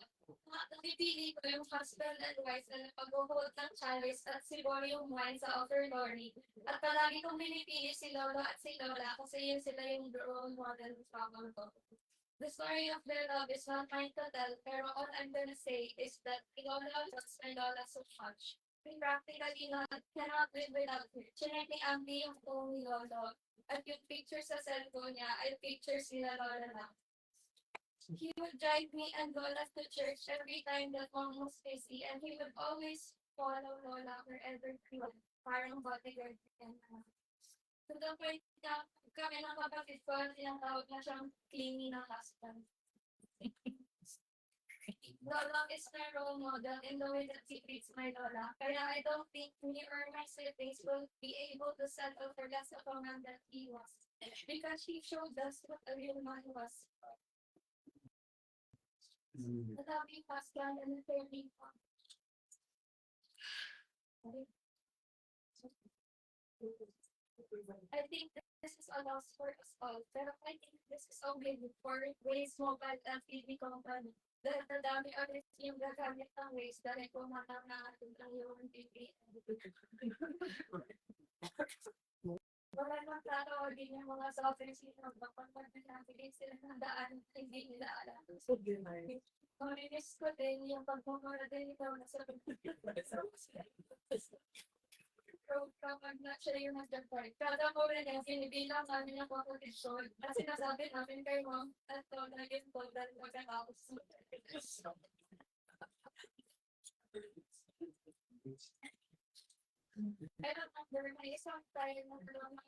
napipili ko yung husband and wife na pag-hold ng chalice at siguro yung wine sa offertory. At palagi kong pinipili si Lola at si Lola kasi yun sila yung role model sa mga ko. The story of their love is not mine to tell, pero all I'm gonna say is that Lola loves my Lola so much. We practically cannot live without her. Chinek ni Ambi yung phone ni Lolo. At yung picture sa cellphone niya ay pictures nila Lola lang. He would drive me and Lola to church every time that mom was busy, and he would always follow Lola wherever he went. Parang bodyguard and to the point na kami ng kapatid ko, tinatawag na siyang clingy na husband. Lola is my role model in the way that she treats my Lola. Kaya I don't think me or my siblings will be able to settle for less of a man than he was. Because she showed us what a real man was. The loving husband and the caring father. I think this is a loss for us all, pero I think this is only for Waze Mobile and TV company. Dahil nadami ulit yung gagamit ng Waze dahil kumatang na atin ang yung TV. Wala nang plano din yung mga software sila kapag mag-navigate sila ng daan hindi nila alam. Marinis ko din yung pagmumura din ikaw na sa kapag na siya yung nag-report. Kada ko rin yung sinibilang namin ang competition. At sinasabi namin kay mom, at ito na yun po dahil magkakaos. Pero may isang time na nanonood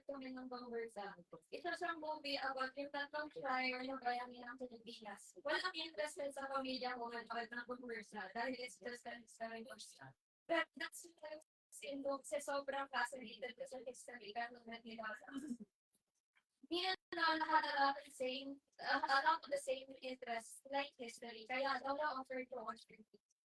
kami ng Bangwersa. Ito siyang movie about yung tatlong flyer ng bayani ng Pilipinas. Walang interested sa pamilya ko manood ng Bangwersa dahil it's just a story of stuff. But that's why kasi sobrang fascinated ko sa history kaya nung nila. Me and Lola had a lot of the same interests like history, kaya Lola offered to watch it.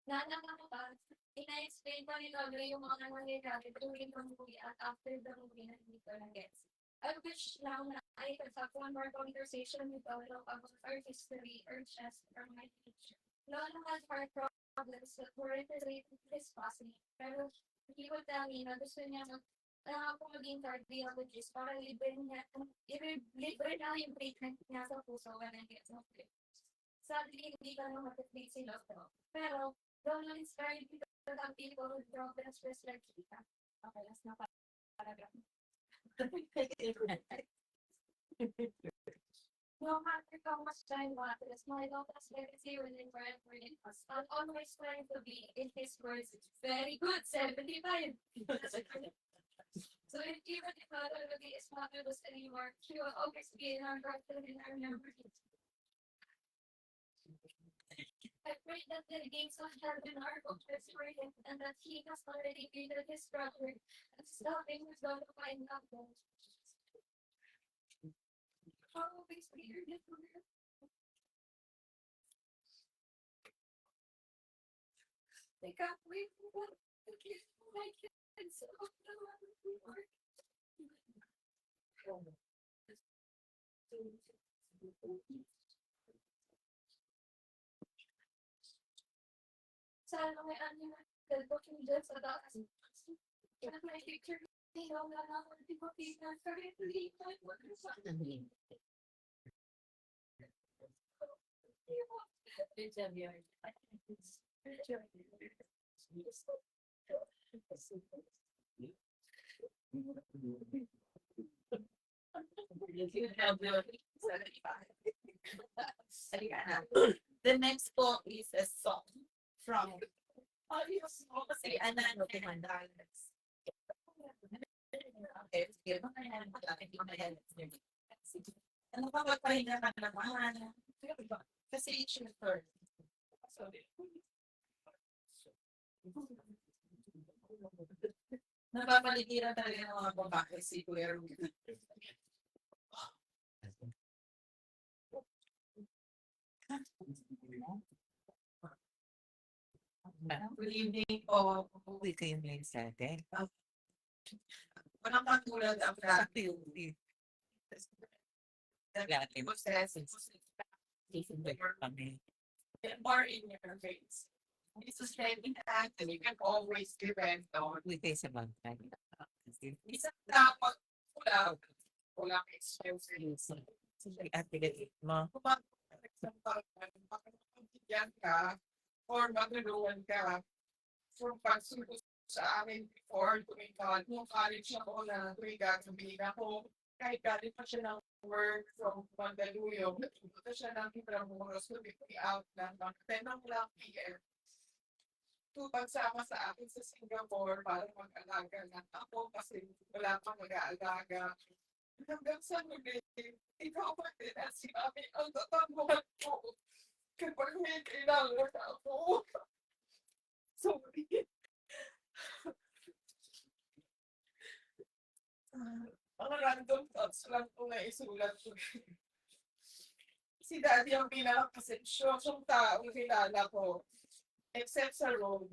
Naalala ko pa, ina-explain pa ni Lola yung mga nangyayari during the movie at after the movie na hindi ko na-gets. I wish now na I could have one more conversation with Lola about our history, our chest, or my teacher. Lola had heart problems that weren't related to his passing, pero he would tell me na gusto niya ako maging cardiologist para libre na yung treatment niya sa puso when I get okay. Sadly, hindi ka naman matitreat si Lotto. Pero, Lola inspired me to have people with problems just like Kita. Okay, last na paragraph. No matter how much time passes, my Lotta's legacy will never in us. I'll always try to be, in his words, very good, 75. So even if Lotta will be as fabulous anymore, she will always be in our heart and in our memories. I pray that the gates of heaven are open for him and that he has already greeted his brother and stopping is going to find out. Always be your different. They got away from what the kids my kids so sana may ano na booking dyan sa taas. At may picture tingnan na ako di ko tingnan sa hindi ko sa Good job, Yard. Good job. You have the 75. Ayan. The next po is a song from si Anan Fernandez. Okay, sige. Ano pa magpahinga ka naman? Kasi it's your turn. Napapaligiran talaga ng mga babae si Kuya Ruben. Good evening po. Uwi kayo ngayon sa atin. Walang katulad ang Sabi yung Dati. kami. more in your face. It's a strengthening act and you can always depend on. Uwi kayo sa bangkay. Kasi Isang dapat walang experience. siyempre ate galit mo. Kung makakabigyan ka or magulungan ka from pagsuko sa amin before tuwing college ako na tuwing gagabi ako kahit galing pa siya ng work from Mandaluyong, nagpunta siya ng Intramuros to pick me out ng mga 10 lang p.m. to pagsama sa akin sa Singapore para mag-alaga ng ako kasi wala pang mag-aalaga. Hanggang sa muli, ikaw pa din at sinabi ang tatanguhan ko kapag may kailangan ako. Sorry. Mga random thoughts lang po na isulat ko. Si Daddy ang pinaka-pasensyosong taong kilala ko. Except sa road.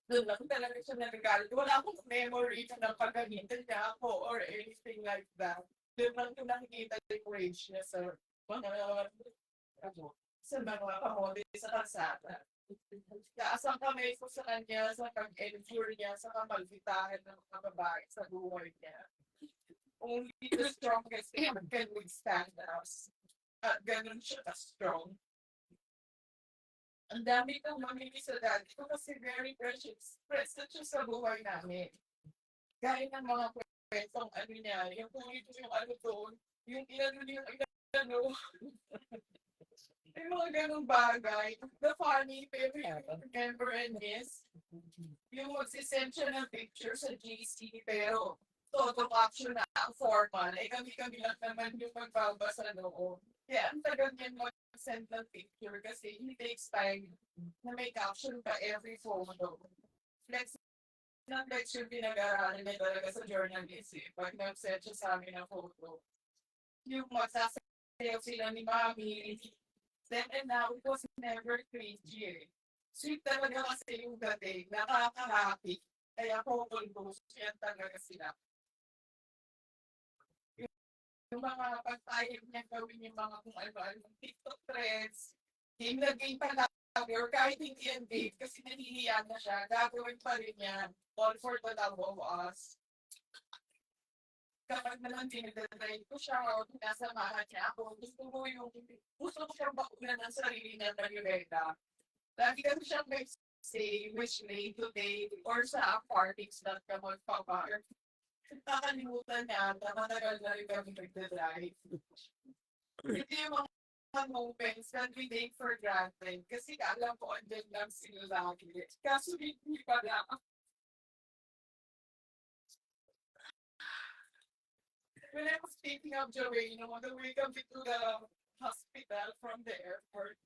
Doon lang talaga siya nagagalit. Wala akong memory na pagkamitan niya ako or anything like that. Doon lang ko nakikita yung rage niya sa mga kamodi sa kalsada. Kaasang kamay ko sa kanya sa pag-endure niya sa kamalbitahan ng mga babae sa buhay niya. Only the strongest can withstand us. At ganun siya ka-strong. Ang dami kang mamili sa daddy ko kasi very precious. Present siya sa buhay namin. Gaya ng mga kwentong ano niya, yung kung ito yung ano doon, yung inano yung inano. Yung mga ganong bagay. The funny, pero yung remember and miss, yung magsisend siya ng picture sa GC, pero todo caption na ang formal. Eh kami-kami lang naman yung magbabasa noon. Kaya ang tagal niyan mag-send ng picture kasi it takes time na may caption pa every photo. Flex ng flex yung pinag-aaralan niya talaga sa journalist eh. Pag nag-send siya sa amin ng photo. Yung magsasayaw sila ni Mami. Then and now, it was never cringy eh. Sweet talaga kasi yung dating. Nakaka-happy. Kaya photo yan talaga sila. Yung mga pag-type niya gawin yung mga kung ano-ano TikTok trends, game na game pa lang, or kahit hindi yan game, kasi nahihiyan na siya, gagawin pa rin yan, all for the love of us. Kapag naman dinadrive ko siya, o pinasamahan niya ako, gusto ko siyang bakunan ng sarili niya na Yolanda. Lagi kami siyang may say, which day, today, or sa parties na ka magpapar. Nakalimutan niya, matagal na rin kami nagdadrive. Hindi yung mga moments that we take for granted kasi alam ko andyan lang sila lagi. Kaso hindi pala. When I was speaking of Joanne, on the way kami to the hospital from the airport,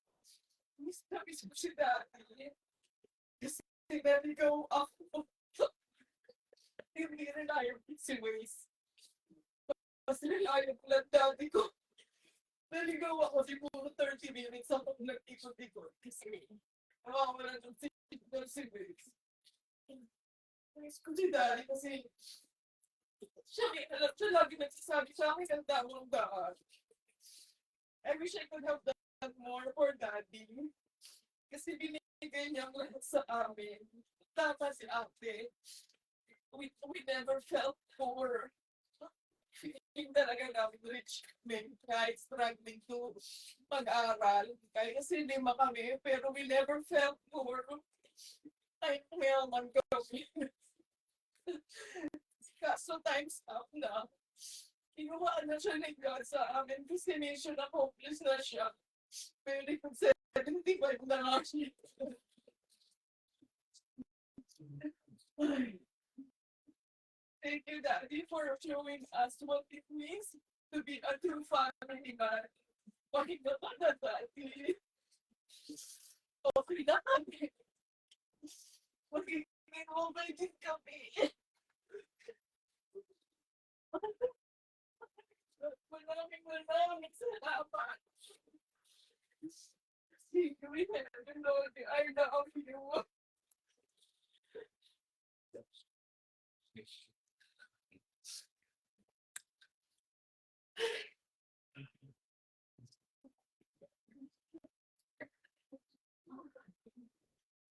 miss ko si Daddy. Kasi naligaw ako. Hindi reliable si Waze. Mas reliable lang Daddy ko. Naligaw ako siguro 30 minutes ako nag-ikot-ikot. Kasi wala ng signal si Waze. Miss ko si Daddy kasi siya lagi nagsasabi sa akin ang damang daan. I wish I could have done more for Daddy. Kasi binigay niya lahat sa amin. Tama si ate. We never felt poor. yung talaga namin rich kami, kahit struggling to mag-aral, kahit kasi lima kami, pero we never felt poor. Kahit mayaman kami. Kaso times up na, kinuhaan na siya ng God sa amin kasi mission accomplished na siya. Pero 75 na nga siya. Thank you, Daddy, for showing us what it means to be a true family man. Pakinggan ka na, Daddy. Okay na kami. Magiging okay din kami. Maraming salamat. See you in heaven, Lord. I love you.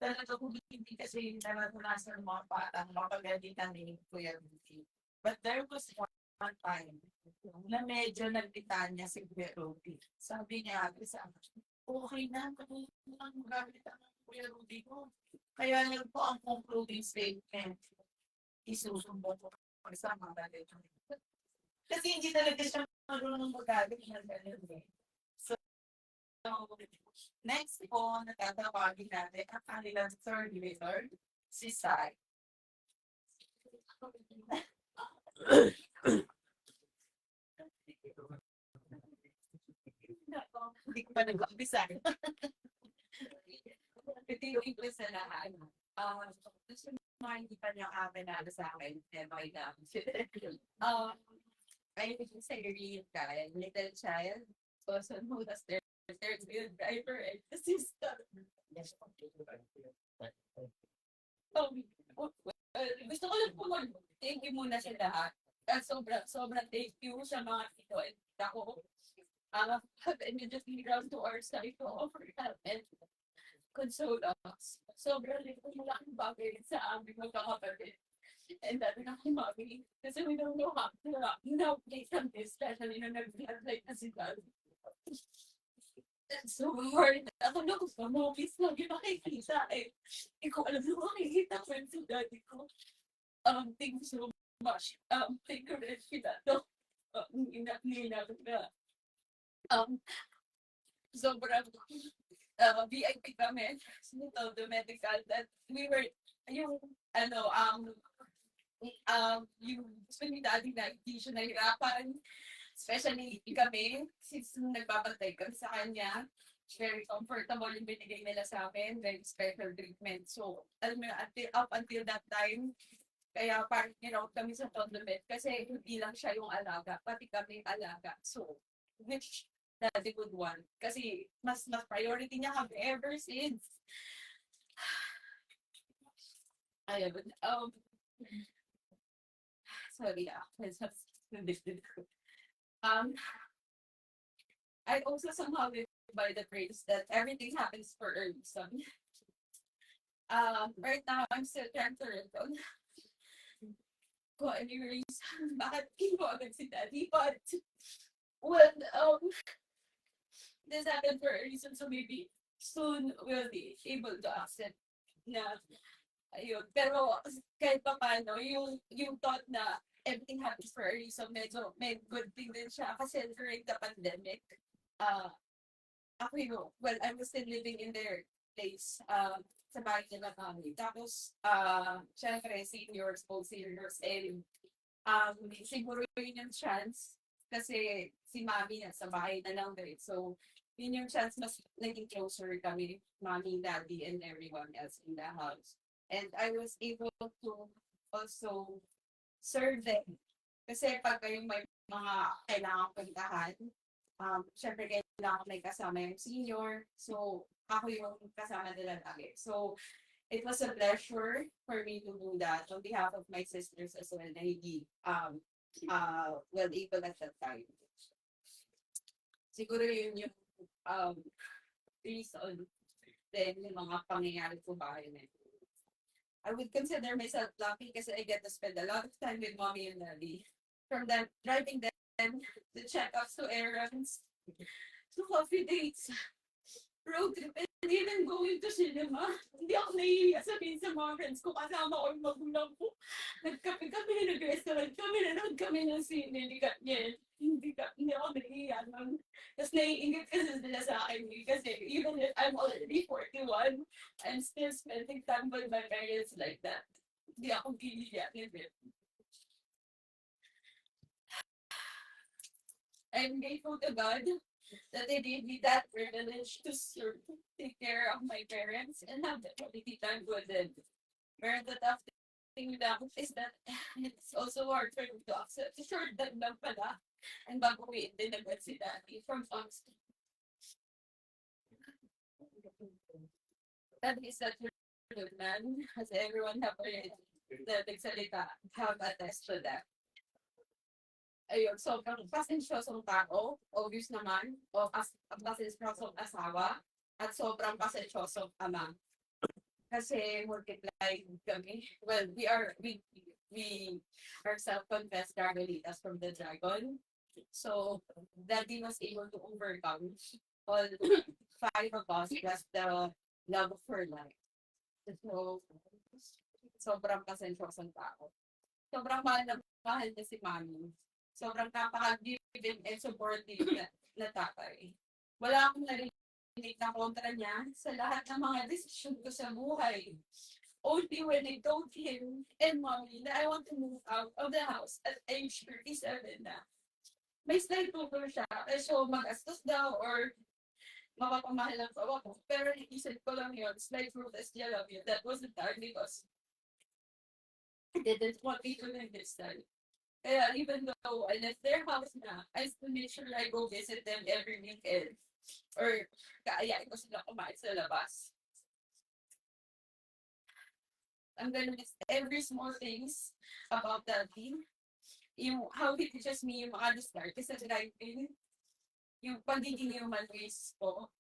Talaga kung hindi kasi naranasan ng mga batang mapagalitan ni Kuya Rudy. But there was one time na medyo nagbitan niya si Kuya Rudy. Sabi niya sa akin, okay na, kung lang magamit ang Kuya Rudy ko. Kaya yun po ang concluding statement. Isusumbong ko sa mga bagay. Kasi hindi talaga siya marunong magamit ng ganun eh. So, next po, natatawagin natin ang kanilang third wheeler, si Sai. Hindi ko pa nag-umpisa. Ito yung English na lahat. Gusto mo hindi pa niya aminado sa akin. Never na. I think it's a real guy, little child, person who has their third wheel driver and assistant. Gusto ko lang po mag-thank you muna sa lahat. Sobrang thank you sa mga ito and ako. Have immediately ground to our side to offer help and console us. Sobrang malaking bagay sa aming magkakapatid. And that na kay Mami. Kasi we don't know how to navigate on this, especially nung nag-like na si Dad. It's so hard. Ako na gusto mo, please lagi makikita eh. Hindi ko alam na makikita ko yun sa daddy ko. Thank you so much. Thank you rin kita to. Ninabot na. Sobrang VIP kami. So, the medical that we were, yung, yung gusto ni daddy na hindi siya nahirapan. Especially kami, since nagbabantay kami sa kanya, very comfortable yung binigay nila sa akin, very special treatment. So, alam mo, up until that time, kaya parang kami sa tournament kasi hindi lang siya yung alaga, pati kami yung alaga. So, which that's a good one. Kasi mas priority niya kami ever since. Ayun, sorry, I also somehow live by the phrase that everything happens for a reason. Right now, I'm still trying to reckon kung ano yung reason bakit kinuha agad si Daddy. But, well, this happened for a reason, so maybe soon we'll be able to accept na ayun. Pero kahit pa paano, yung thought na everything happens for a reason, medyo may good thing din siya kasi during the pandemic, ako well, I was still living in their place, sa bahay nila kami. Tapos, syempre, seniors, and siguro yun yung chance kasi si Mami nasa bahay na lang din. So, yun yung chance mas naging closer kami, Mami, Daddy, and everyone else in the house. And I was able to also serve them. Kasi pag kayong may mga kailangan puntahan, syempre kailangan may kasama yung senior. So, ako yung kasama nila lagi. So, it was a pleasure for me to do that on behalf of my sisters as well na hindi able at that time. Siguro yun yung reason then yung mga pangyayari ko bahay na yun. I would consider myself lucky kasi I get to spend a lot of time with Mommy and Daddy. From them, driving them the checkups to errands, to coffee dates, road trip, and even going to cinema. Hindi ako nahihiya sabihin sa mga friends ko, kasama ko yung magulang ko. Nagkape kami, nag-restaurant kami, nanood kami ng sine, hindi ako nahihiya nun. Tapos naiingit kasi sila sa akin kasi even if I'm already 41, I'm still spending time with my parents like that. Hindi ako gigiyanin it. I'm grateful to God that they gave me that privilege to serve, take care of my parents, and have the quality time with them. Pero the tough thing lang is that it's also hard for me to accept. Short time lang pala. And baguhin din agad si Daddy from Fox. Daddy is such a good man, as everyone have already nagsalita, have attest to that. Ayun, sobrang pasensyosong tao, obvious naman, o pasensyosong asawa, at sobrang pasensyosong ama. Kasi multiply kami. Well, we are self-confessed Dragonitas from the dragon. So, Daddy was able to overcome all 5 of us plus the love of her life. So, sobrang pasensyosong tao. Sobrang mahal niya si Mami. Sobrang napaka-giving and supportive na tatay. Wala akong narinig na kontra niya sa lahat ng mga desisyon ko sa buhay. Only when I told him and Mommy na I want to move out of the house at age 37 na. May slight trouble siya. So, mag-astos daw or mapapamahal ang tawa ko. Pero naisip ko lang yun, slight protest niya lang yun. That was the time because I didn't want me to live this time. Kaya even though I left their house na, I still make sure I go visit them every weekend. Or kaayain ko sila kumain sa labas. I'm gonna miss every small things about Daddy. Yung how he teaches me yung mga diskarte sa driving. Yung pagiging human ways ko.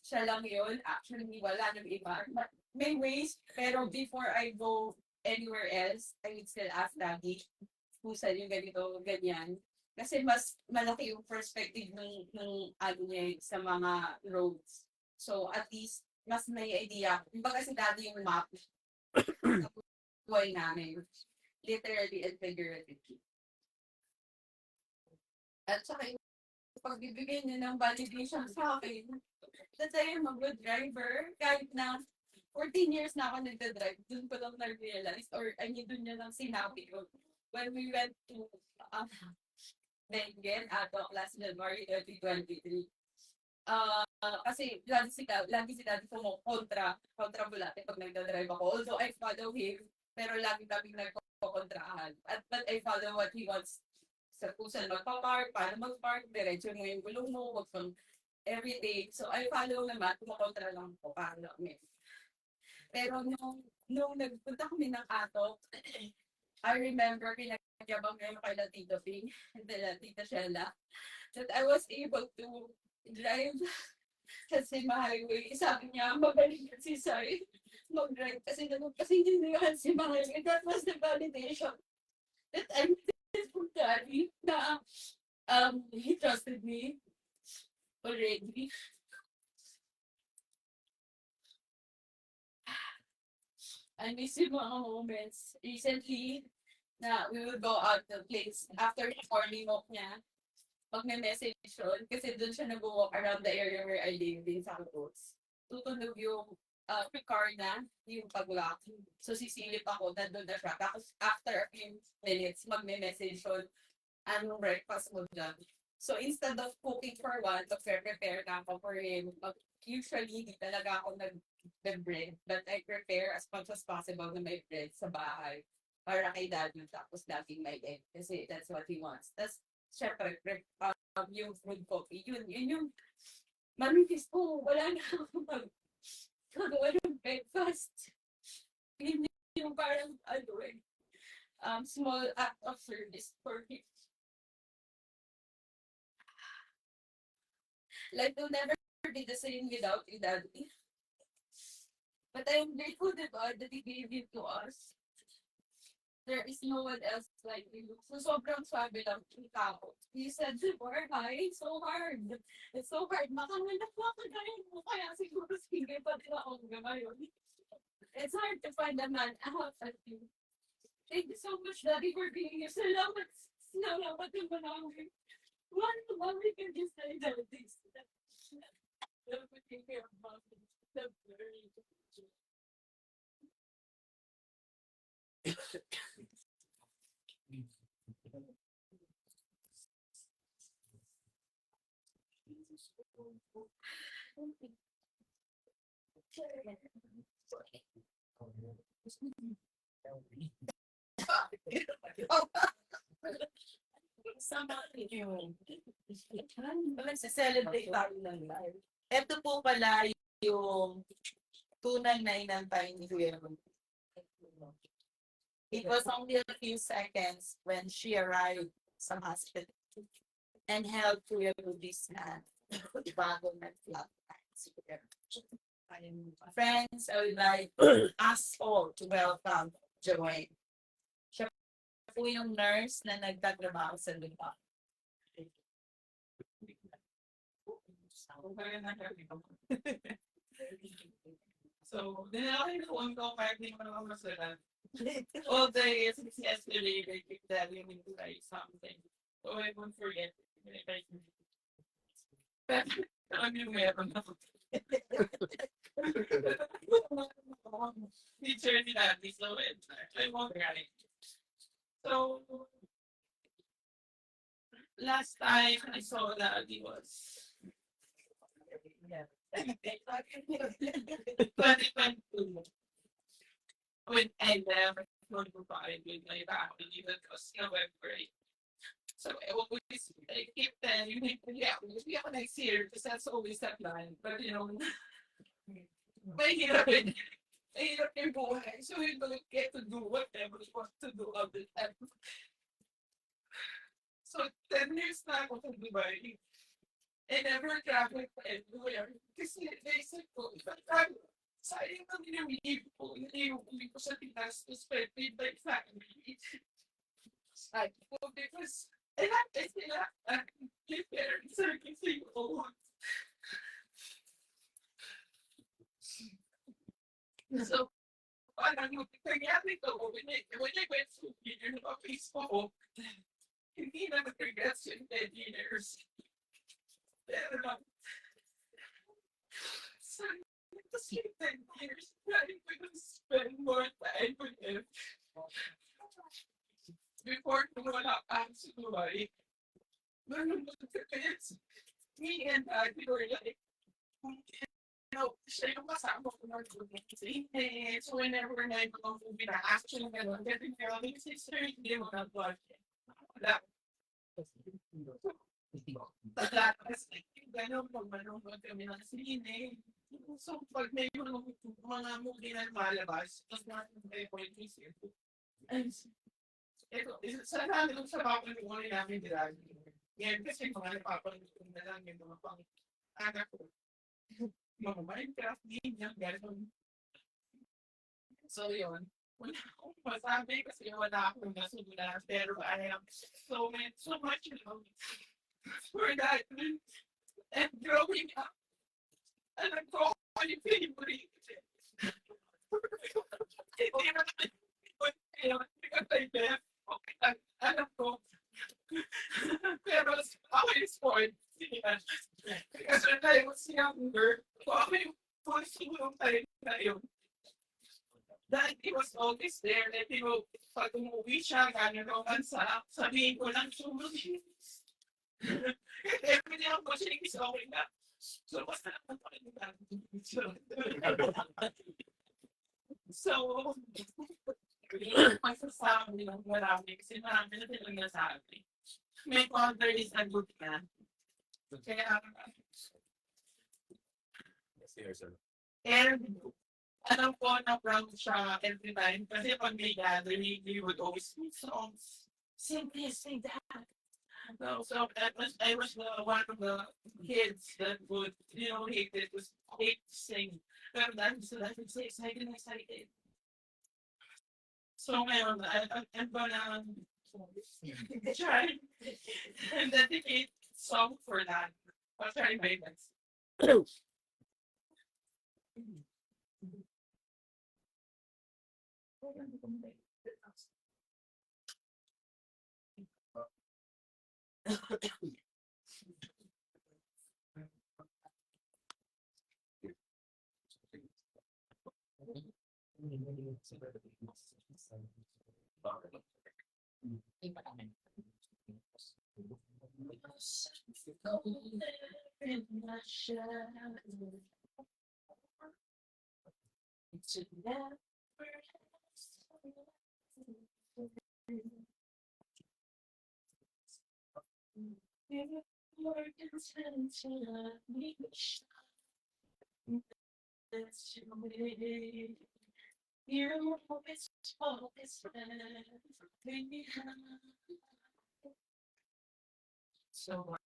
Siya lang yun. Actually, wala nang iba. May ways, pero before I go anywhere else, I would still ask Daddy kung saan yung ganito, ganyan. Kasi mas malaki yung perspective ng ano niya sa mga roads. So, at least, mas may idea. Kumbaga si Daddy yung map sa buhay namin. Literally and figuratively. At saka yung pagbibigay niya ng validation sa akin, that I am a good driver, kahit na 14 years na ako nagdadrive, dun ko lang na-realize, or I mean, dun niya lang sinabi ko. When we went to Bengen, last January 2023. Kasi lagi si Daddy kontra bulate pag nagdadrive ako. Although I follow him, pero lagi kaming nagkokontrahan. But I follow what he wants. Sa kung saan magpa-park, paano mag-park, diretso mo yung gulong mo, wag kang everything. So I follow naman, kumakontra lang po, paano kami. Pero nung nagpunta kami ng Atok, I remember pinagyabang ngayon kay Tito Ping and Tita Shella that I was able to drive sa Sima Highway. Sabi niya, magaling yan si Sai mag-drive kasi hindi na si Highway. That was the validation that I'm from Daddy na he trusted me already. I miss yung mga moments. Recently, na we would go out the place after the morning walk niya. Pag may message yun, kasi doon siya nag-walk around the area where I live in South Coast. Tutunog yung car na, yung pag-lock. So sisilip ako, nandun na siya. Tapos after a few minutes, magme-message yun, anong breakfast mo dyan. So instead of cooking for one, prepare na ako for him. Usually, di talaga ako nag-bread, but I prepare as much as possible na may bread sa bahay para kay Daddy, tapos laging may egg kasi that's what he wants. Tapos, syempre, yung food coffee, yun yung manifest ko, wala na ako magagawa ng breakfast. Yun yung parang, small act of service for him. Life will never be the same without you, Daddy. But I am grateful to God that He gave you to us. there is no one else like you. So sobrang swabe lang yung tao. You said before, hi, it's so hard. It's so hard. Makahanap mo ako dahil mo kaya siguro sige pati na ako ngayon. It's hard to find a man out at you. Thank you so much, Daddy, for being here. Salamat. Salamat yung manawin. One we can just say that this. Salamat take care of mommy. Sama yun. Nagsa-celebrate tayo ng life. Ito po pala yung tunay na inantay ni Kuya Rudy. It was only a few seconds when she arrived sa hospital and held Kuya Rudy's hand bago nag-flat. Friends, I would like us all to welcome Joanne. Siya po yung nurse na nagtatrabaho sa lupa. So, dinalakinuan ko kahit di mo naman masarap. All day, since yesterday, they keep telling me to write something. So, I won't forget. But, alam yung meron ako. Teacher ni Daddy, so I won't write. So, last time I saw Daddy was 2022. When I left notified with my family that was November 8. So I always I keep telling him, yeah, we have next year because that's always that line. But you know, mahirap yung buhay. So we don't get to do whatever we want to do all the time. So 10 years na ako sa Dubai. I never traveled anywhere. Kasi naisip ko, if I travel, sayang na niliwili ko sa Pinas to spend with my family. Sayang ko because I have to say that my parents are kasi old. So, parang yung nangyari ko, when I went to dinner na Facebook, hindi na nag-regrets yung 10 years. Pero so, kasi 10 years, trying to spend more time with him. Before wala pa sa Dubai, me and Daddy were like, you know, siya yung kasama ko na so whenever na yung mga movie na action, gano'n, getting your other sister, hindi mo na-watch. Wala. Tapos, gano'n, pag manonood kami ng sine. So, pag may mga movie na malabas, tapos natin kayo po yung isip. Ito, sa namin sa papanukunin namin nila. Ngayon kasi mga napapanukunin na lang yung mga pang anak ko. Mga Minecraft game yan, gano'n. So yun, wala akong masabi kasi wala akong nasulat. Pero I have so much love for that. And growing up, alam ko ako yung favorite. Hindi na naman because I left. Alam ko. Pero ako yung sport. Because when I was younger, ako yung yung time na yun. Dahil he was always there. Like, you know, pag umuwi siya, gano'n naman sabihin ko lang, sumunod. Every day ako siya is okay na. So, basta naman pa rin na. So, masasabi lang marami kasi marami na silang nasabi. My father is a good man. Kaya, and alam ko na proud siya every time kasi pag may gathering, he would always sing songs. Sing this, sing that. No, so I was one of the kids that would, you know, hate to sing. Pero dahil sila, I'm so excited. So ngayon, I'm gonna try and dedicate song for that. I'll try my best. You always focus so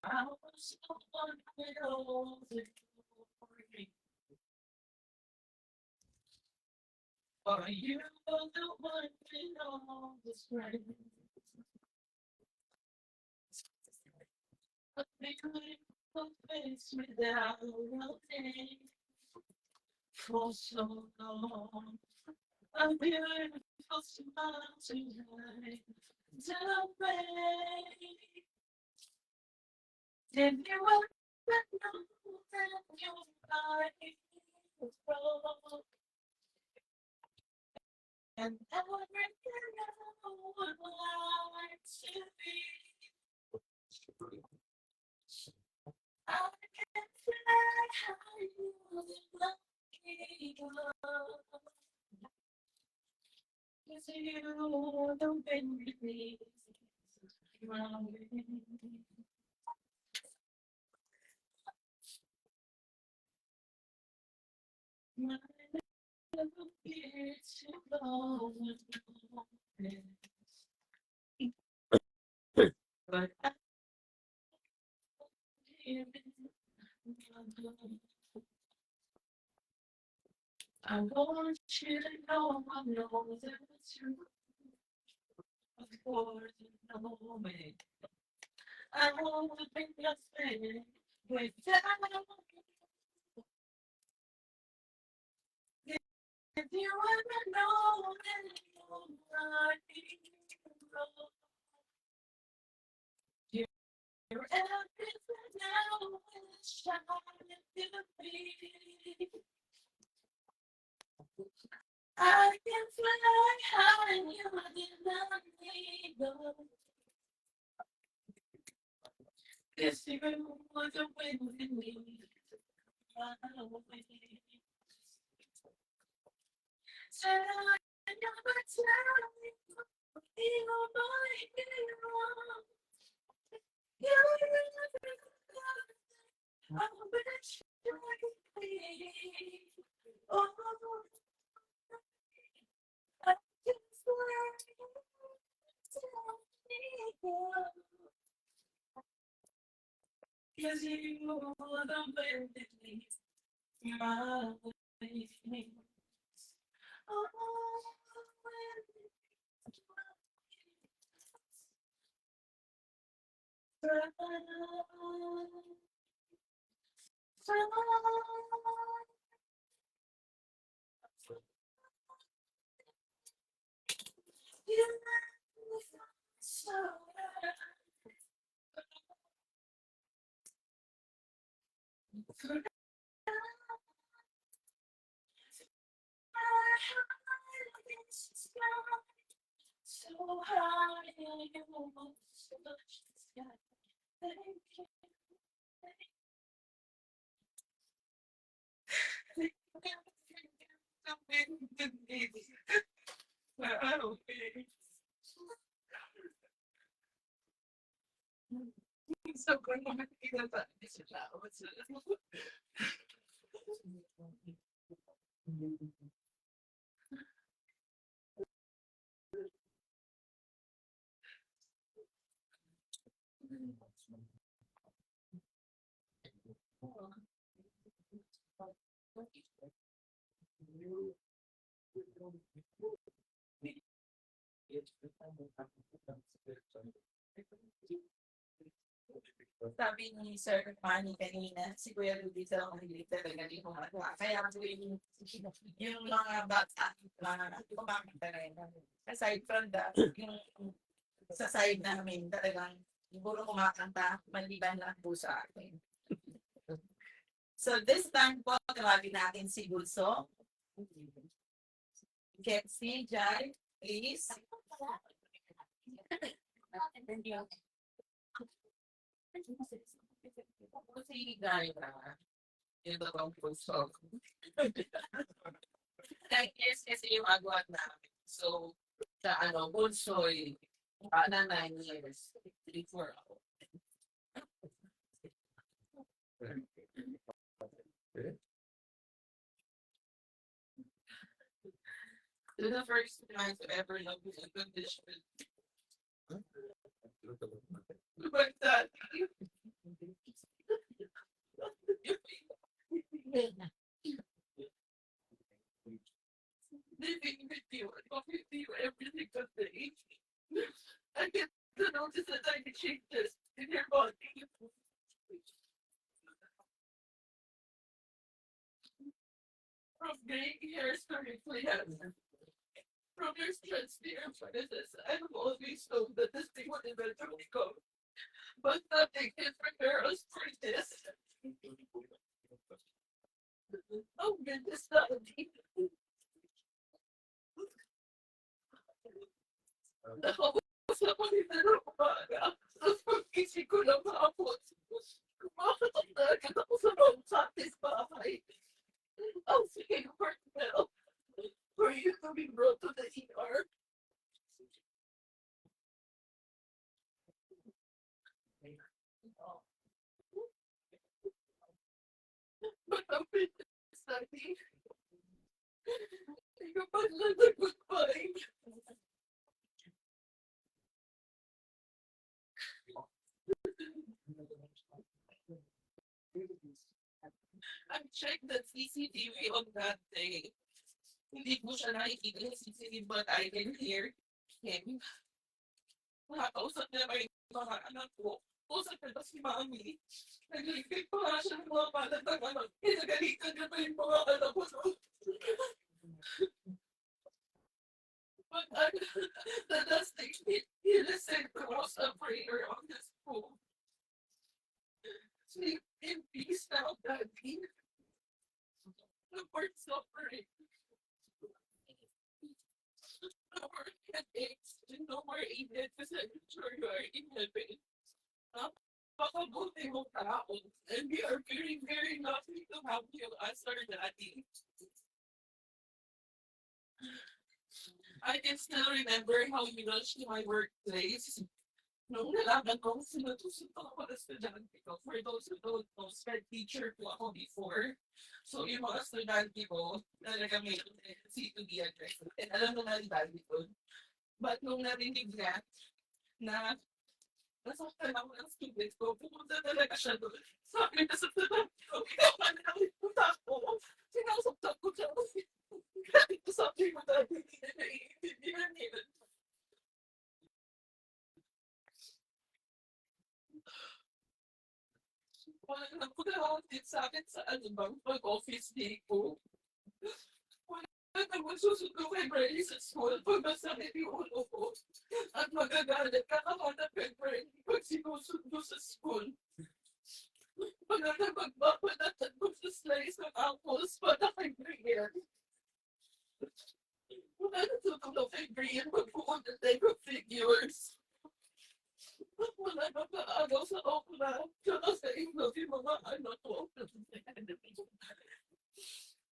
I was the one with all the glory. But you were the one with all the strength. But they couldn't put face without a day. For so long, a beautiful smile tonight. The way. Did you ever know that your body was wrong? And everything I would like to be. I can fly high, you lucky girl. 'Cause you don't bend with me. My little bit too long. But I want you to know I know that it's true. Of course, you know me. I want to be your friend without if you ever know that you're my hero. You're everything now and shining to me. I can fly high and you did not need no. Yes, you was away with me. Said I never tell you, you're my hero. You're I wish you could be. Oh, I just want to because you are the way that leads my way. Oh, so high, you almost touch the sky. Thank you. So good moment because this is how it's Sabi ni Sir Manny kanina, si Kuya Rudy daw ang hindi talaga di gumagawa. Kaya ako yung mga bata, mga kumakanta rin. Aside from that, yung sa side namin talagang puro kumakanta, maliban lang po sa akin. So this time po, tawagin natin si Bulso. Kexi, Jai, please. Si Jai na. Yung dalawang Bulso. 9 years kasi yung agwat namin. So, sa Bulso, na 9 years. Before ako. This is the first time I've ever loved a condition. But that living with you and talking to you every single day, I get to notice that I can change this in your body. From gray hairs to wrinkly hands. From your stress to your furnaces, I've always known that this thing would eventually come. But nothing can prepare us for this. Oh, goodness, Daddy. Nakabos ako ni ng umaga. Tapos pag-isip ko ng hapon, kumakatok na agad ako sa room sa ating bahay. I'll say a heart bell for you to be brought to the ER. But I'm studying. Hindi pa lang na goodbye. I checked the CCTV on that day. Hindi ko siya nakikita yung CCTV but I can hear him. Nakakausap niya ba yung mga anak ko? Kausap niya ba si Mami? Nagligpit pa nga siya ng mga palatang anak. Kinagalitan niya ba yung mga anak ko? But the last thing he listened to was a prayer on his phone. Sleep in peace now, Daddy. The word suffering. No more headaches, no more aided because I'm sure you are in heaven. Napakabuti mong tao. And we are very, very lucky to have you as our daddy. I can still remember how you rushed to my workplace. Nung nalaman ko sinutusok ako ng estudyante ko. For those who don't know, sped teacher po ako before. So yung mga estudyante ko, talaga may tendency to be aggressive. And alam mo na yung daddy ko. But nung narinig niya na nasaktan ako ng students ko, pumunta talaga siya doon. Sabi na sa estudyante ko, ginawa na lang yung ko. Sinasaktan ko siya kasi galing ko sabi mo dati, hindi na naiintindihan nila. Walang nagpagkakalit sa akin sa pag-office day ko. Walang magsusundo kay Bernie sa school pag masakit yung ulo ko. At magagalit kakahanap kay Bernie pag sinusundo sa school. Wala na magbabanatan mo sa slice ng apples para kay Brian. Wala na tutulong kay Brian magbuo ng type of figures. Wala na kaagaw sa okra, tsaka sa inyo yung mga anak ko.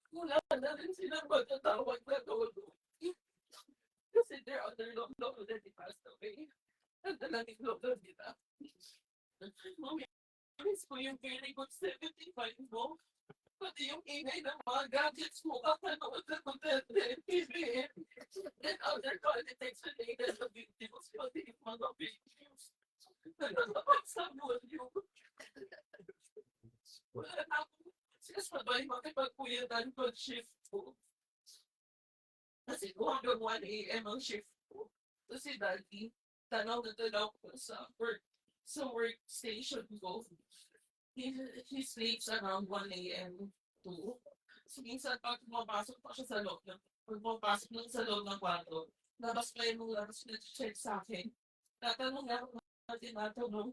Wala na rin silang magtatawag na lolo. Kasi their other lolo already passed away. Nagdalaning lolo nila. Miss ko yung very good 75 mo. Pati yung ingay ng mga gadgets mo, kakanood na Duterte, TV, and other politics related to victims, pati yung mga victims. Nagkakapagsamol yung wala na akong sasabay makipagpuyadan pag shift ko. Kasi kung hanggang 1 AM ang shift ko, to si Daddy, tanaw na tanaw ko sa workstation ko. He sleeps around 1 a.m. to. So, minsan pag pumapasok pa siya sa loob ng, pag pumapasok lang sa loob ng kwarto, labas pa yung labas na check sa akin. Tatanong na ako na tinatanong.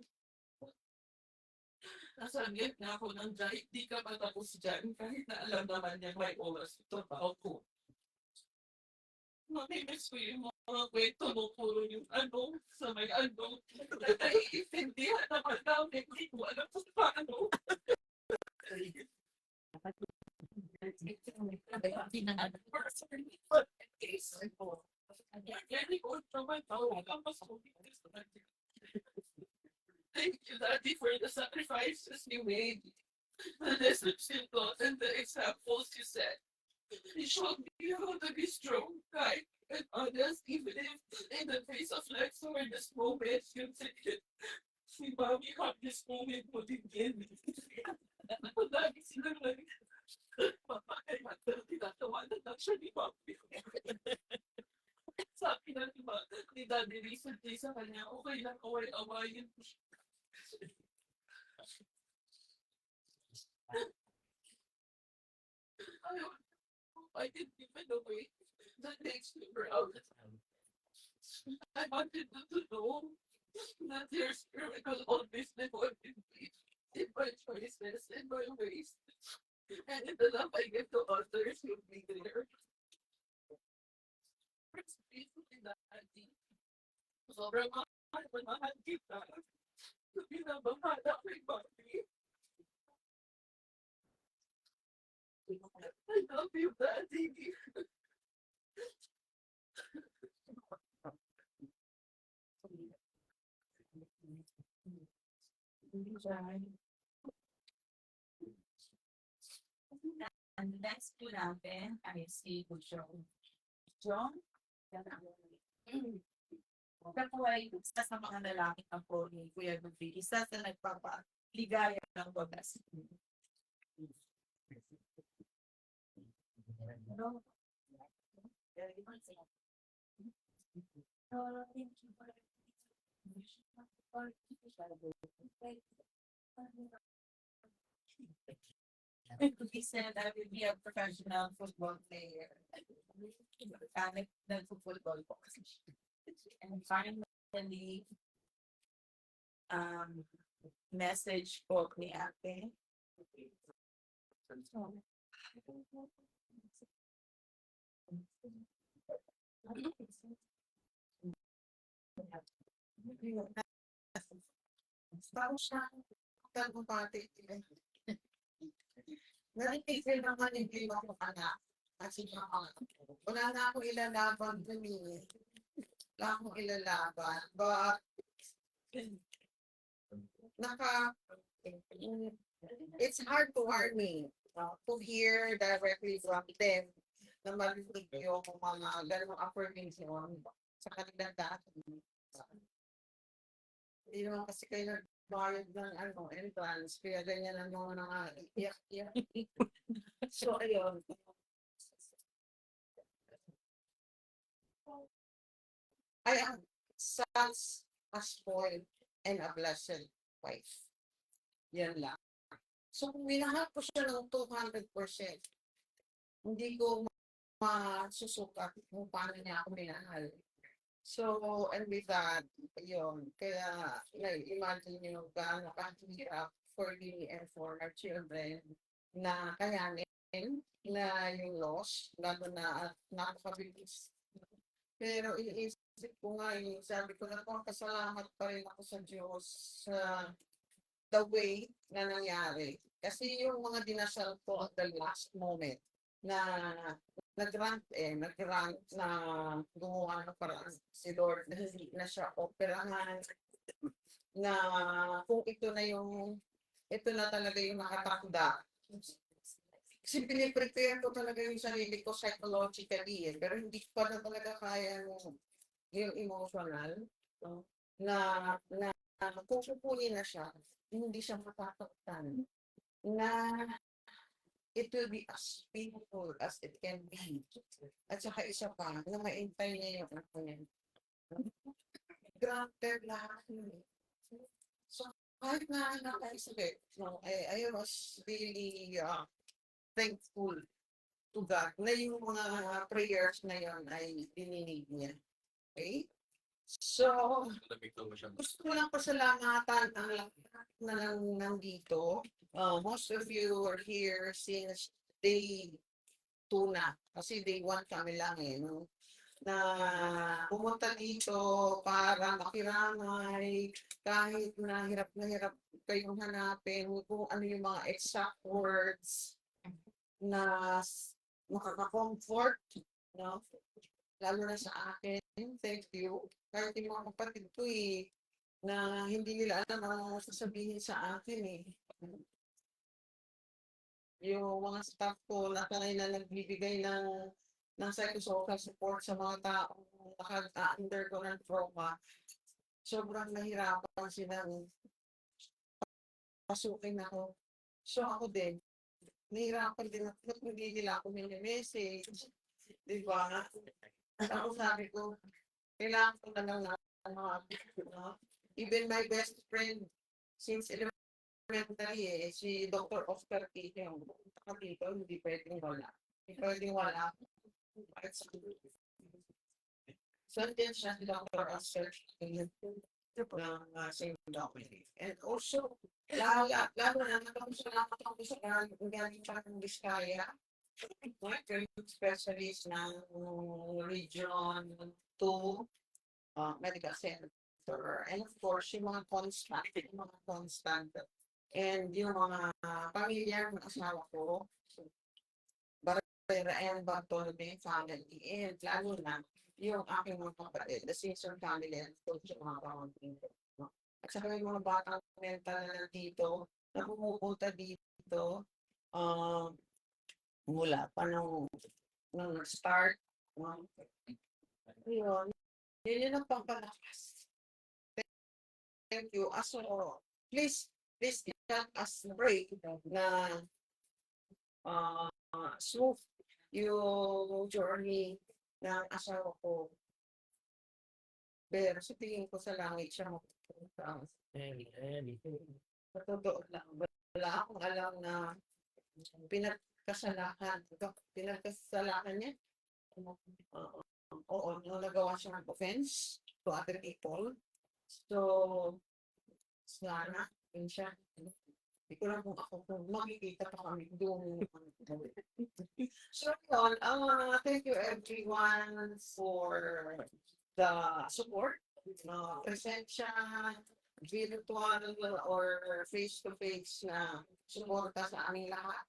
Nasabihan na ako ng drive, di ka patapos dyan, kahit na alam naman niya may oras ito pa ako. Mamimiss ko yung mga kwento mo, puro yung ano, sa may ano, na naiintindihan naman namin, hindi ko alam kung paano. Personally, but in case, very good naman ako, mas kumitis na. Thank you, Daddy, for the sacrifices you made, the lessons you taught, and the examples you set. You showed me how to be strong, kind, and honest, even if in the face of life's hardest moments, you said, si Mami, hardest moment mo din yan. Lagi silang tinatawanan lang siya ni Mami. Sabi na ni Daddy recently sa kanya, okay lang, away-awayin mo siya. I didn't even know it. That makes me proud. I wanted them to know that their spirit will always live on in my choices, in my ways, and in the love I give to others will be there. Daddy. Sobrang mahal kita. Binabahala kay Bobby. I love you, Daddy. And next po natin ay si John. John? Siya po ay isa sa mga lalaki ng po ni Kuya Ruby. Isa sa nagpapaligaya ng bagas. Ano? To be said, I will be a professional football player. Mechanic ng football po. And finally, message po ni ate. Tao siya. Tago pati. Narinig naman hindi mo anak. Kasi wala na akong ilalaban dun eh. Wala akong ilalaban. But, it's hard to me to hear directly from them na marinig yung mga ganong affirmation sa kanilang dati. Hindi naman kasi kayo nagbayad ng entrance, kaya ganyan ang mga iyak-iyak. So, ayun. I am such a spoiled and a blessed wife. Yan lang. So, kung minahal ko siya ng 200%, hindi ko masusukat kung paano niya ako minahal. So, and with that, yun, kaya, imagine nyo gaano kahirap for me and for our children na kayanin na yung loss, lalo na at nakakabilis. Pero iniisip ko nga, sabi ko na pasalamat pa rin ako sa Diyos sa the way na nangyari. Kasi yung mga dinasal ko at the last moment na nag-grant na gumawa ng paraan si Lord na hindi na siya operahan na kung ito na talaga yung nakatakda. Kasi piniprepare ko talaga yung sarili ko psychologically pero hindi pa na talaga kaya yung emotional na kung kukunin na siya, hindi siya matataktan na it will be as painful as it can be. At saka isa pa, na maintay niya yung ako niya. Granted lahat yun eh. So, kahit na nakaisip, no, I was really thankful to God na yung mga prayers na yun ay dininig niya. Okay? So, gusto ko lang pasalamatan ang lahat na nandito. Most of you are here since day 2 na. Kasi day 1 kami lang eh. No? Na pumunta dito para makiramay kahit na hirap kayong hanapin kung ano yung mga exact words na makaka-comfort, no? Lalo na sa akin. Thank you. Kahit yung mga kapatid ko eh, na hindi nila alam ang sasabihin sa akin eh. Yung mga staff ko na kanay na nagbibigay ng psychosocial support sa mga taong naka-undergo ng trauma, sobrang nahirapan silang pasukin ako. So ako din, nahirapan din ako, ba't hindi nila ako mini-message, di ba? Ako sabi ko, kailangan ko na lang na even my best friend since elementary eh, si Dr. Oscar K. yung dito, hindi pwedeng wala. Hindi pwedeng wala. So, din siya si Dr. Oscar K. ng same document. And also, lalo na salamat ako sa galing pa ng Biskaya, specialist ng Region 2 Medical Center. And of course, yung mga constant. And yung mga pamilya ng asawa ko, Barrera and Bartolome family, and lalo na yung aking mga kapatid, the sister family, and coach yung mga pamangkin ko. At saka yung mga batang mental na dito, na pumupunta dito, mula pa nung start. Yun yun ang pampalakas. Thank you. So, please let us pray na smooth yung journey ng asawa ko. Pero sa tingin ko sa langit siya mapupunta. Sa totoo lang, wala akong alam na pinagkasalahan niya. Oo, nagawa siya ng offense to other people. So, sana, yun siya. Hindi ko lang kung makikita pa kami doon. So, yun, thank you everyone for the support. Presensya, virtual or face-to-face na suporta sa aming lahat.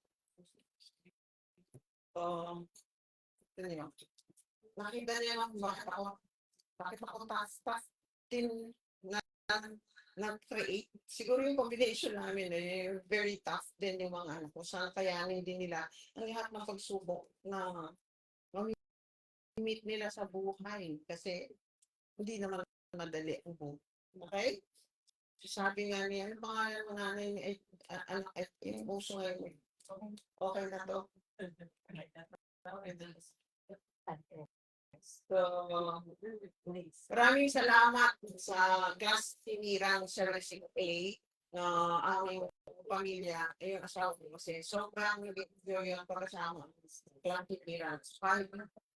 Nakita niya lang bakit ako taas nag-create. Siguro yung combination namin very tough din yung mga anak ko. Sana kayanin din nila ang lahat ng pagsubok na meet nila sa buhay. Kasi hindi naman madali ang buhay. Okay? Sabi nga niya, ano pangalan mo nanay ni anak yung puso ngayon? Okay na to. So, maraming salamat sa class tinirang sa recipe na aming pamilya, yung asawa ko kasi sobrang nag-enjoy yung pagkasama class tinirang.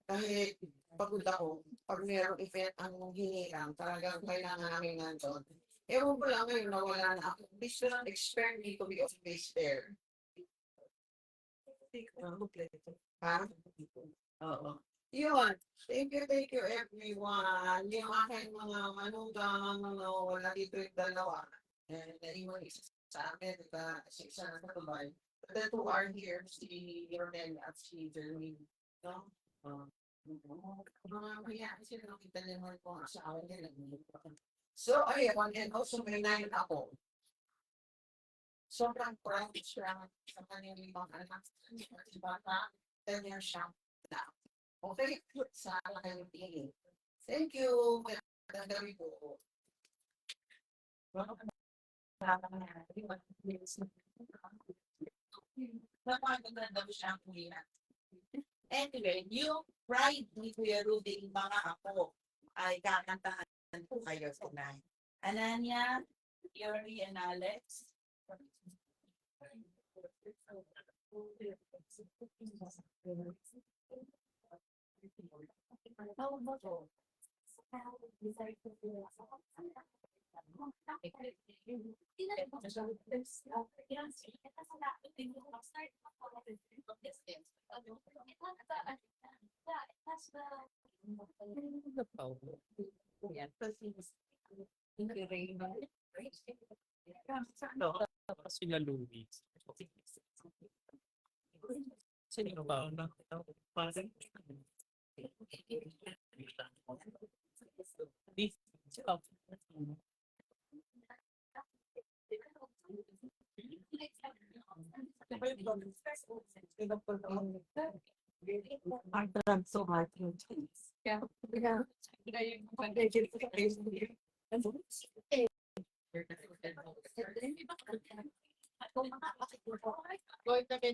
Kahit pagod ako, pag mayroong event ang hinirang, talagang kailangan namin nandun. Ewan ko lang ngayon na wala na ako. Please do not expect me to be always there. Ha? Oo. Yun. Thank you everyone. Yung aking mga manugang, wala dito yung dalawa. And naiwan isa sa amin, si isa na katubay. But the two are here, si Ronel at si Jermaine. No? Mga mayaan sila, nakita niyo naman kung asawa nila. So, ayun, and also may 9 ako. Sobrang proud siya sa kanilang mga anak. Si bata, 10 years siya na. Okay, sa kanyang tingin. Thank you. Magandang gabi po. Napakaganda mo siya ang kuya. Anyway, yung pride ni Kuya Rudy, mga ako, ay kakantahan po kayo tonight. Ananya, Yuri, and Alex. Tapos sila Louis. Sino ba? Parang So hard to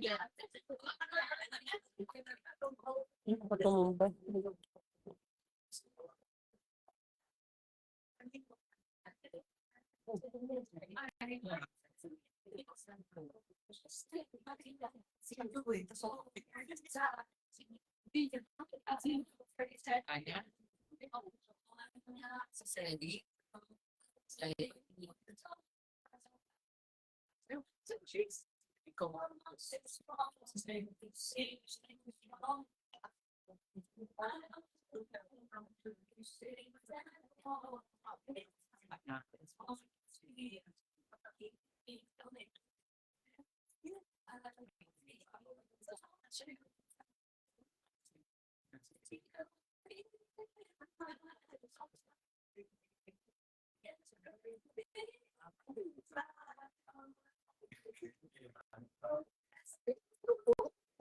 Yeah. Tumumba.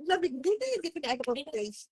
Labig dito yung pinag ko place.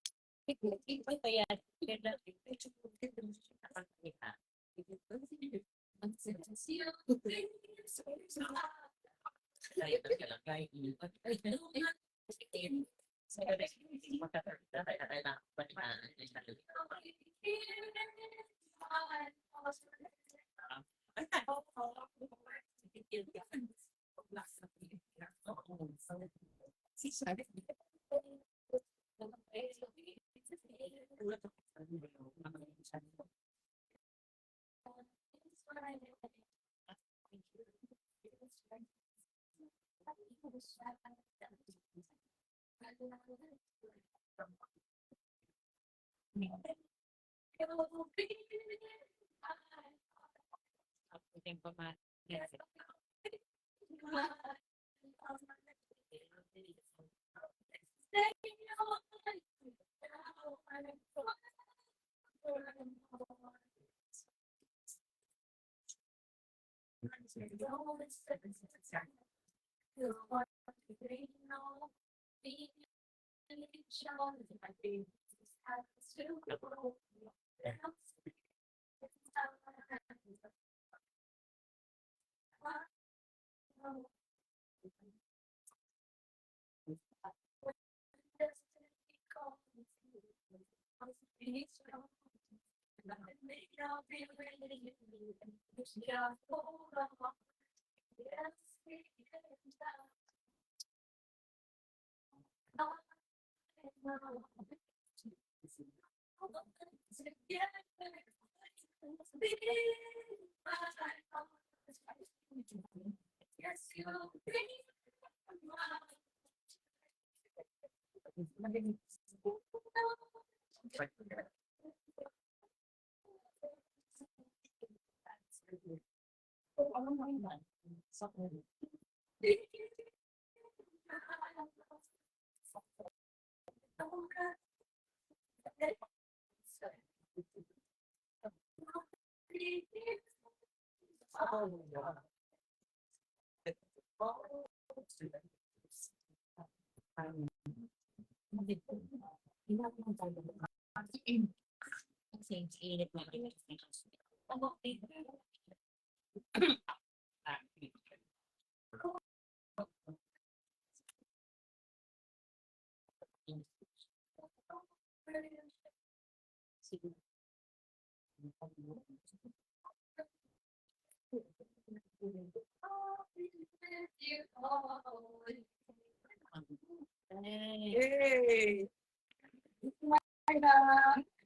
Yay!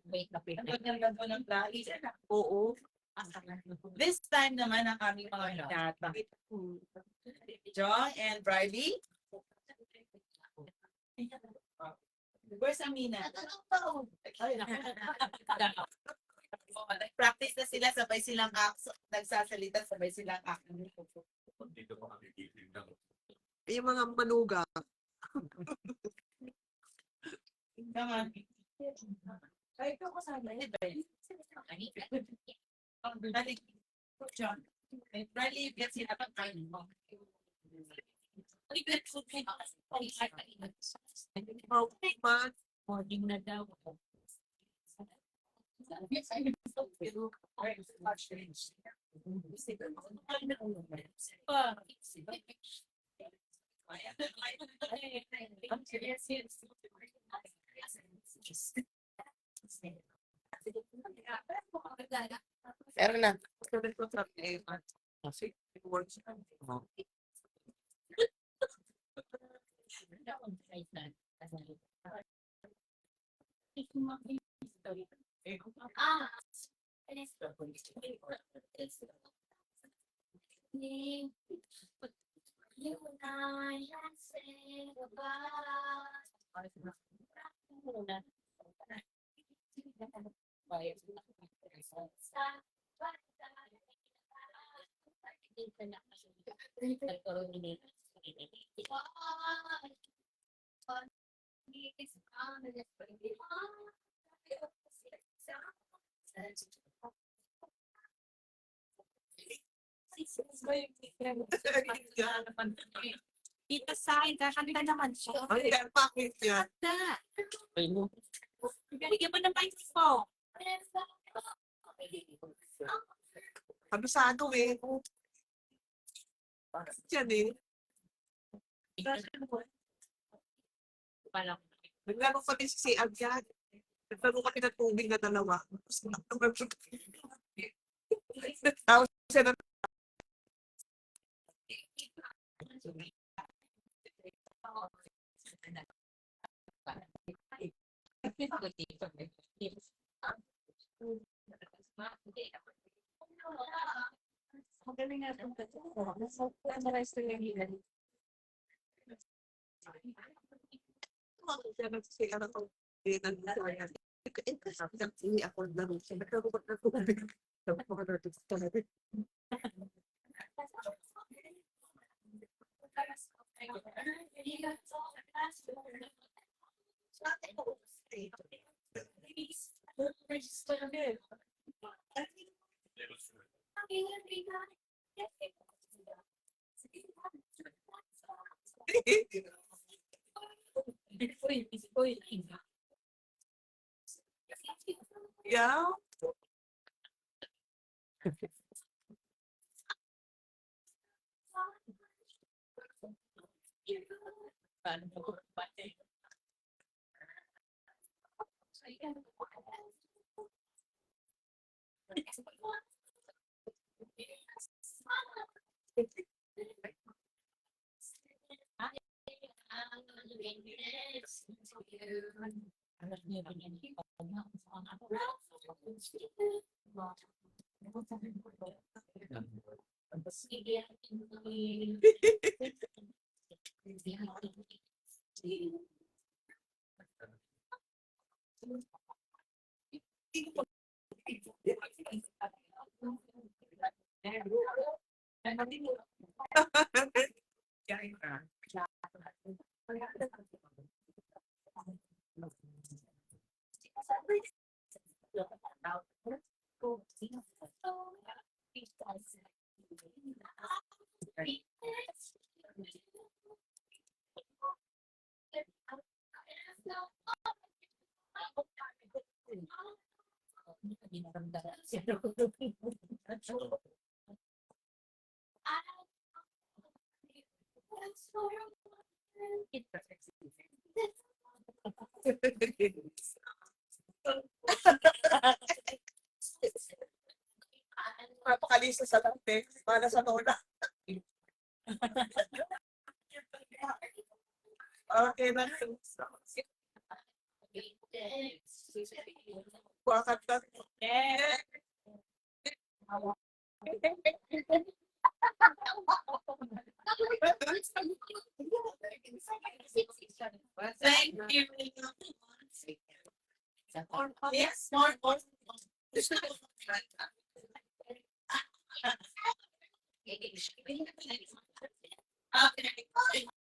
Wait, Ang ganda po ng plays. Oo. This time naman ang aming mga binata. John and Briley. Where's Amina? Practice na sila, sabay silang nagsasalita, sabay silang Dito pa kami kikinig ng yung mga manuga. Naman. Ay, ito ko sana. Balik. John. Briley, get sila pang kain mo. Okay, man. Morning na daw. Meron na. Dito sa akin, kakanta naman siya. Ay, bakit yan? Kanta. Ay, no. Bigyan mo ng microphone. Kabisado eh. Yan eh. Parang Naglaro kami sa CR yan. Naglaro kami ng tubig na dalawa. Tapos siya na magaling nga itong memorize ko yung hilan. siya na sa CR ako. Hindi ako naglaro siya. Naglaro ko ng tubig. Yeah. Napakalisa sa lante. Para sa lola. Okay na. Wakat na. Thank you. Yes, more. Okay.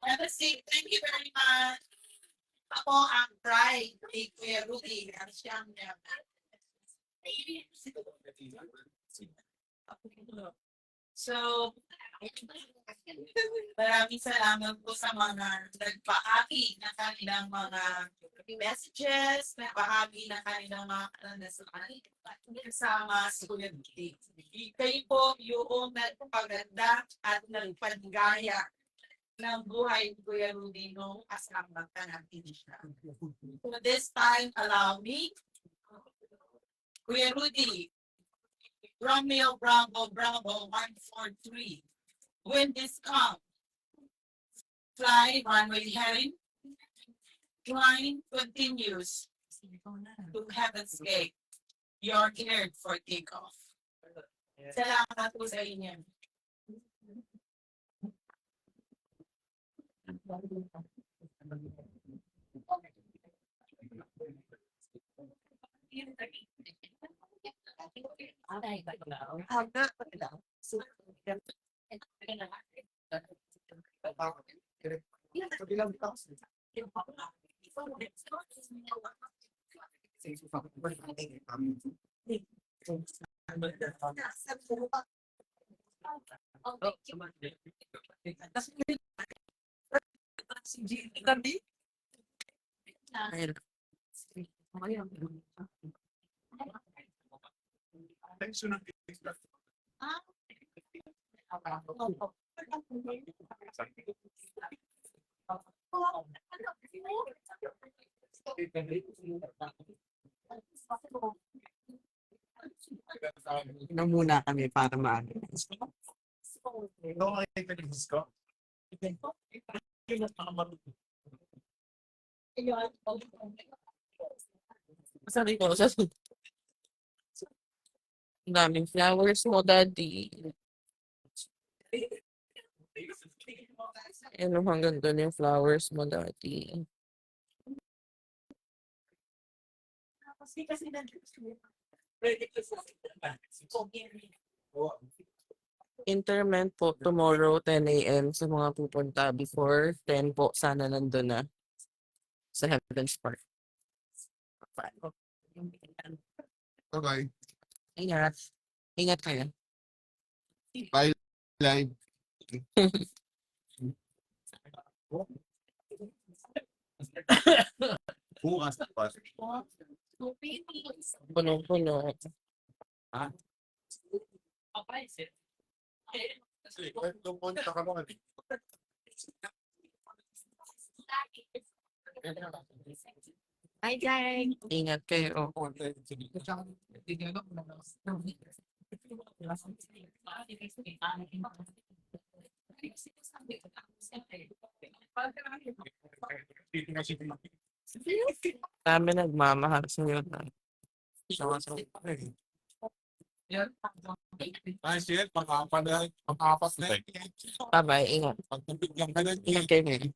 Have a seat. Thank you very much. Ako ang bride ni Kuya Rudy. Ang siyang niya. So, maraming salamat po sa mga nagpahagi ng kanilang mga messages, nagbahagi ng kanilang mga karanasan kasama si Kuya Rudy. Kayo po yung nagpaganda at nagpaligaya ng buhay ni Kuya Rudy nung kasama ka natin siya. So this time, allow me, Kuya Rudy, Romeo Bravo Bravo 143. When this comes, fly runway heading. Flying continues to Heaven's Gate. You're cleared for takeoff. Salamat po sa inyo. Thanks to ng Na muna kami para maano. Ikaw ang ipinigis ko. Sabi ko, ang daming flowers mo, daddy. Ano hanggang doon yung flowers mo, daddy. Interment po tomorrow 10 a.m. sa mga pupunta before 10 po sana nandun na sa Heaven's Park. Okay. Ingat. Ingat kayo. Bye. Live. Bukas na pa. Punong-puno. Pumunta ka naman. Hi, guys. Ingat kayo. Kami nagmamahal sa iyo. Ay, shit. Pang-apas na. Bye-bye. Ingat. Pagpapigyan ka na. Ingat kayo.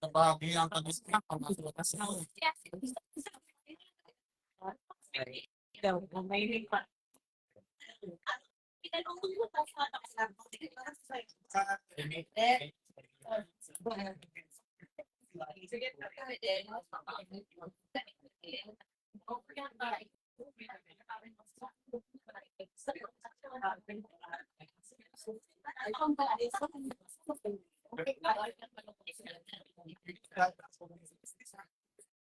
Nabagi ang kagista. Pang-apas na.